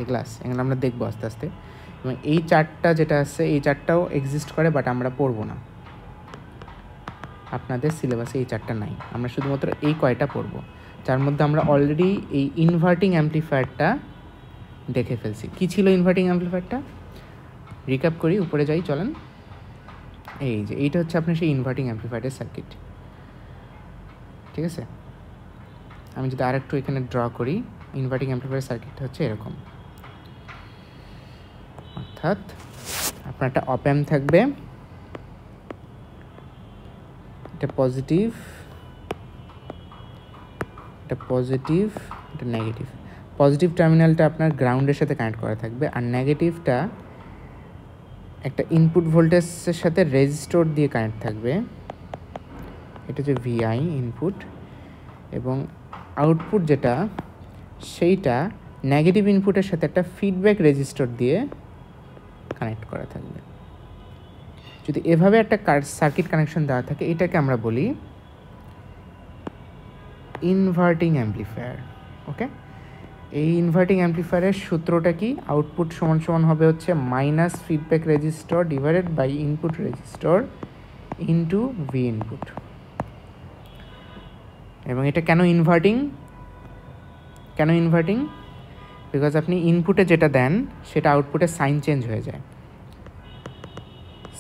Speaker 1: এগুলো আছে, এগুলো আমরা দেখবো আস্তে আস্তে। এবং এই চারটা যেটা আছে এই চারটাও এক্সিস্ট করে, বাট আমরা পড়বো না, আপনাদের সিলেবাসে এই চারটা নাই, আমরা শুধুমাত্র এই কয়টা পড়বো, যার মধ্যে আমরা অলরেডি এই ইনভার্টিং অ্যাম্প্লিফায়ারটা দেখে ফেলছি। কী ছিল ইনভার্টিং অ্যাম্প্লিফায়ারটা? রিক্যাপ করি, উপরে যাই চলেন। এই যে এইটা হচ্ছে আপনার সেই ইনভার্টিং অ্যাম্প্লিফায়ারের সার্কিট, ঠিক আছে? আমি যদি আরেকটু এখানে ড্র করি, ইনভার্টিং অ্যাম্প্লিফায়ার সার্কিটটা হচ্ছে এরকম। অর্থাৎ আপনার একটা অপ অ্যাম্প থাকবে, এটা পজিটিভ, এটা পজিটিভ, এটা নেগেটিভ। পজিটিভ টার্মিনালটা আপনার গ্রাউন্ডের সাথে কানেক্ট করা থাকবে, আর নেগেটিভটা একটা ইনপুট ভোল্টেজের সাথে রেজিস্টর দিয়ে কানেক্ট থাকবে, এটা হচ্ছে ভিআই ইনপুট, এবং আউটপুট যেটা সেইটা নেগেটিভ ইনপুটের সাথে একটা ফিডব্যাক রেজিস্টর দিয়ে কানেক্ট করা থাকবে। যদি এভাবে একটা সার্কিট কানেকশন দেওয়া থাকে, এটাকে আমরা বলি ইনভার্টিং অ্যাম্প্লিফায়ার। ওকে, এই ইনভার্টিং অ্যাম্প্লিফায়ারের সূত্রটা কি? আউটপুট সমান সমান হবে হচ্ছে minus feedback resistor divided by input resistor into V input. এবং এটা কেন ইনভার্টিং? কেন ইনভার্টিং? বিকজ আপনি ইনপুটে যেটা দেন সেটা আউটপুটে সাইন চেঞ্জ হয়ে যায়।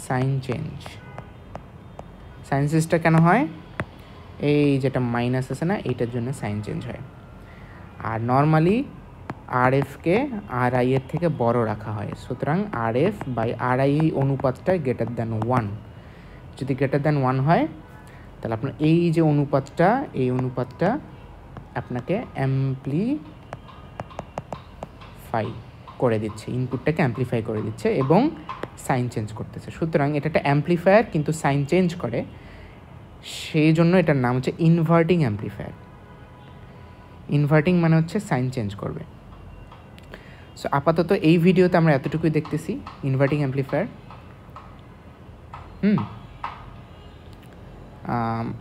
Speaker 1: সাইন চেঞ্জ, সাইন চেঞ্জটা কেন হয়? এই যেটা মাইনাস আছে না, এইটার জন্য সাইন চেঞ্জ হয়। আর নর্মালি আর এফকে আর আই এর থেকে বড় রাখা হয়, সুতরাং R F by R I অনুপাতটা গ্রেটার দ্যান 1। যদি গ্রেটার দ্যান 1 হয় তাহলে আপনার এই যে অনুপাতটা, এই অনুপাতটা আপনাকে অ্যাম্প্লিফাই করে দিচ্ছে, ইনপুটটাকে অ্যাম্প্লিফাই করে দিচ্ছে এবং সাইন চেঞ্জ করতেছে। সুতরাং এটা একটা অ্যাম্প্লিফায়ার কিন্তু সাইন চেঞ্জ করে, সেই জন্য এটার নাম হচ্ছে ইনভার্টিং অ্যাম্প্লিফায়ার। ইনভার্টিং মানে হচ্ছে সাইন চেঞ্জ করবে। সো আপাতত এই ভিডিওতে আমরা এতটুকুই দেখতেছি ইনভার্টিং অ্যাম্প্লিফায়ার।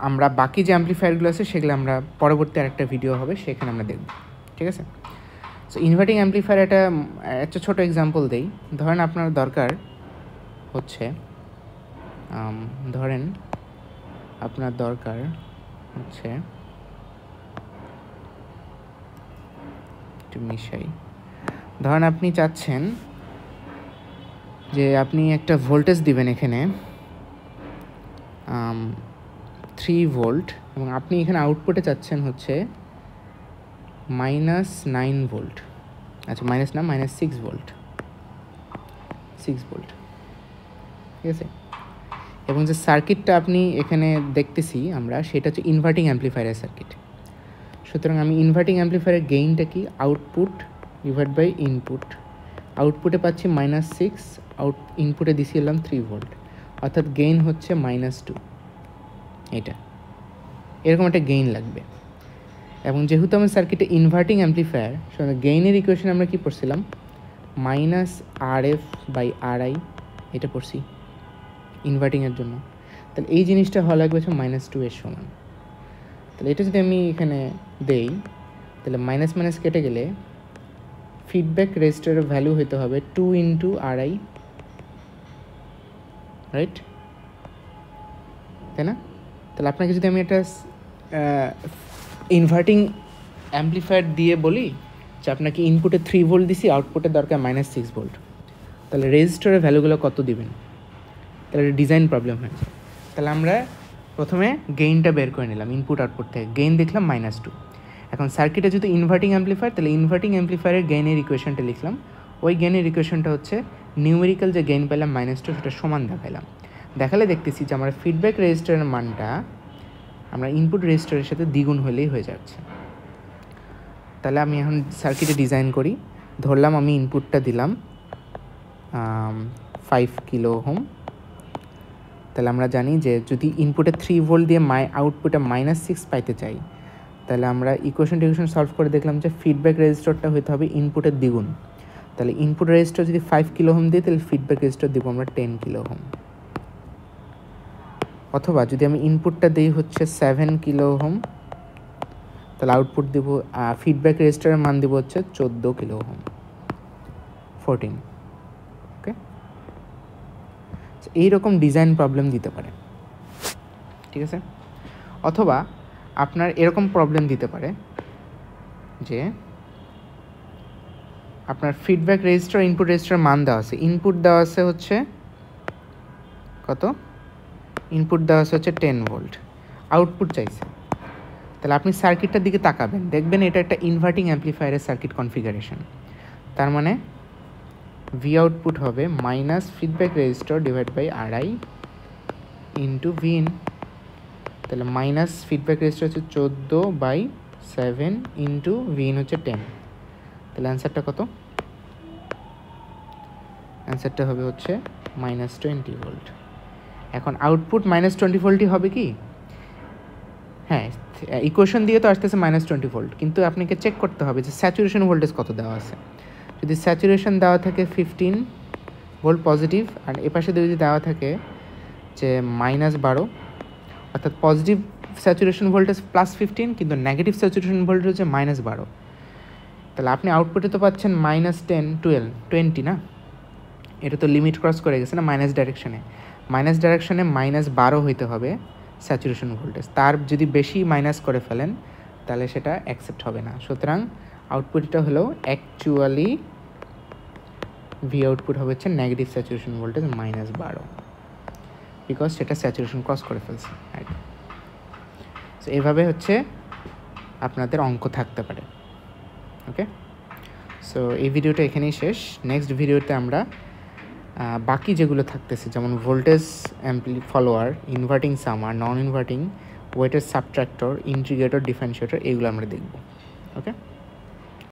Speaker 1: আমরা বাকি যে অ্যাম্প্লিফায়ারগুলো আছে সেগুলো আমরা পরবর্তী আরেকটা ভিডিও হবে সেখানে আমরা দেখব, ঠিক আছে? সো ইনভার্টিং অ্যাম্প্লিফায়ার একটা ছোটো এক্সাম্পল দেই। ধরেন আপনার দরকার হচ্ছে, ধরেন আপনার দরকার হচ্ছে, একটু মিশাই, ধরেন আপনি চাচ্ছেন যে আপনি একটা ভোল্টেজ দিবেন এখানে 3 ভোল্ট, এবং আপনি এখানে আউটপুটে চাচ্ছেন হচ্ছে -9 ভোল্ট, আচ্ছা মাইনাস না, -6 ভোল্ট, 6 ভোল্ট, ঠিক আছে? এবং যে সার্কিটটা আপনি এখানে দেখতেছি আমরা, সেটা হচ্ছে ইনভার্টিং অ্যাম্প্লিফায়ারের সার্কিট। সুতরাং আমি ইনভার্টিং অ্যাম্প্লিফায়ারের গেইনটা কি? Output divide by input. আউটপুটে পাচ্ছি -6, ইনপুটে দিছিলাম 3 ভোল্ট, অর্থাৎ গেইন হচ্ছে -2। এটা এরকম একটা গেইন লাগবে। এবং যেহেতু আমার সার্কিটে ইনভার্টিং অ্যাম্প্লিফায়ার, সুতরাং গেইনের ইকুয়েশন আমরা কি পড়ছিলাম? -RF বাই RI, এটা পড়ছি ইনভার্টিংয়ের জন্য। তাহলে এই জিনিসটা হওয়া লাগবে হচ্ছে -2 এর সমান। তাহলে এটা যদি আমি এখানে দেই, তাহলে মাইনাস মাইনাস কেটে গেলে ফিডব্যাক রেজিস্টারের ভ্যালু হতে হবে 2 × RI, রাইট? তাই না? তাহলে আপনাকে যদি আমি একটা ইনভার্টিং অ্যাম্প্লিফায়ার দিয়ে বলি যে আপনাকে ইনপুটে 3 ভোল্ট দিছি, আউটপুটে দরকার -6 ভোল্ট, তাহলে রেজিস্টারের ভ্যালুগুলো কত দিবেন? তাহলে ডিজাইন প্রবলেম হয়। তাহলে আমরা প্রথমে গেইনটা বের করে নিলাম ইনপুট আউটপুট থেকে, গেইন দেখলাম -2। এখন সার্কিটে যদি ইনভার্টিং অ্যাম্প্লিফায়ার, তাহলে ইনভার্টিং অ্যাম্প্লিফায়ারের গেইনের ইকুয়েশনটা লিখলাম। ওই গেইনের ইকুয়েশনটা হচ্ছে নিউমেরিক্যাল যে গেইন পেলাম -2, সেটা সমান দেখালাম। দেখালে দেখতেছি যে আমার ফিডব্যাক রেজিস্টারের মানটা আমরা ইনপুট রেজিস্টারের সাথে দ্বিগুণ হলেই হয়ে যাচ্ছে। তাহলে আমি এখন সার্কিটে ডিজাইন করি। ধরলাম আমি ইনপুটটা দিলাম 5 কিলো ওহম। তাহলে আমরা জানি যে যদি ইনপুটে 3 ভোল্ট দিয়ে আউটপুটে -6 পাইতে চাই, তাহলে আমরা ইকুয়েশন সলভ করে দেখলাম যে ফিডব্যাক রেজিস্টারটা হতে হবে ইনপুটের দ্বিগুণ। তাহলে ইনপুট রেজিস্টার যদি 5 কিলো ওহম দিই, তাহলে ফিডব্যাক রেজিস্টার দেবো আমরা 10 কিলো ওহম। অথবা যদি আমি ইনপুটটা দিই হচ্ছে 7 কিলো ওহম, তাহলে আউটপুট দেবো, ফিডব্যাক রেজিস্টারের মান দেবো হচ্ছে 14 কিলো ওহম। 14, ওকে। এইরকম ডিজাইন প্রবলেম দিতে পারে, ঠিক আছে। অথবা আপনার এরকম প্রবলেম দিতে পারে যে আপনার ফিডব্যাক রেজিস্টার ইনপুট রেজিস্টার মান দেওয়া আছে, ইনপুট দেওয়া আছে হচ্ছে কত, ইনপুট দেওয়া আছে হচ্ছে 10 ভোল্ট, আউটপুট চাইছে। তাহলে আপনি সার্কিটটার দিকে তাকাবেন, দেখবেন এটা একটা ইনভার্টিং অ্যাম্প্লিফায়ারের সার্কিট কনফিগারেশন। তার মানে ভি আউটপুট হবে minus feedback resistor divide by RI into V in. তাহলে মাইনাস ফিডব্যাক রেজিস্টার হচ্ছে 14/7 ইন্টু ভি ইন হচ্ছে 10। তাহলে অ্যান্সারটা কত, অ্যান্সারটা হবে হচ্ছে -20 ভোল্ট। এখন আউটপুট -20 ভোল্টই হবে কি, হ্যাঁ ইকুয়েশন দিয়ে তো আসতেছে -20 ভোল্ট, কিন্তু আপনাকে চেক করতে হবে যে স্যাচুরেশন ভোল্টেজ কত দেওয়া আছে। যদি স্যাচুরেশন দেওয়া থাকে 15 ভোল্ট পজিটিভ, আর এপাশে যদি দেওয়া থাকে যে -12, অর্থাৎ পজিটিভ স্যাচুরেশন ভোল্টেজ +15 কিন্তু নেগেটিভ স্যাচুরেশন ভোল্টেজ হচ্ছে -12, তাহলে আপনি আউটপুটে তো পাচ্ছেন -10, 12, 20 না, এটা তো লিমিট ক্রস করে গেছে না মাইনাস ডাইরেকশনে। মাইনাস ডাইরেকশনে -12 হইতে হবে স্যাচুরেশন ভোল্টেজ, তার যদি বেশি মাইনাস করে ফেলেন তাহলে সেটা অ্যাকসেপ্ট হবে না। সুতরাং আউটপুটটা হলো অ্যাকচুয়ালি ভি আউটপুট হবে হচ্ছে নেগেটিভ স্যাচুরেশন ভোল্টেজ -12, বিকজ সেটা স্যাচুরেশন ক্রস করে ফেলছে। সো এইভাবে হচ্ছে আপনাদের অঙ্ক থাকতে পারে, ওকে। সো এই ভিডিওটা এখানেই শেষ। নেক্সট ভিডিওতে আমরা বাকি যেগুলো থাকতেছে, যেমন voltage follower, inverting summer, non inverting, weightage subtractor, integrator, differentiator, এগুলো আমরা দেখব, ওকে।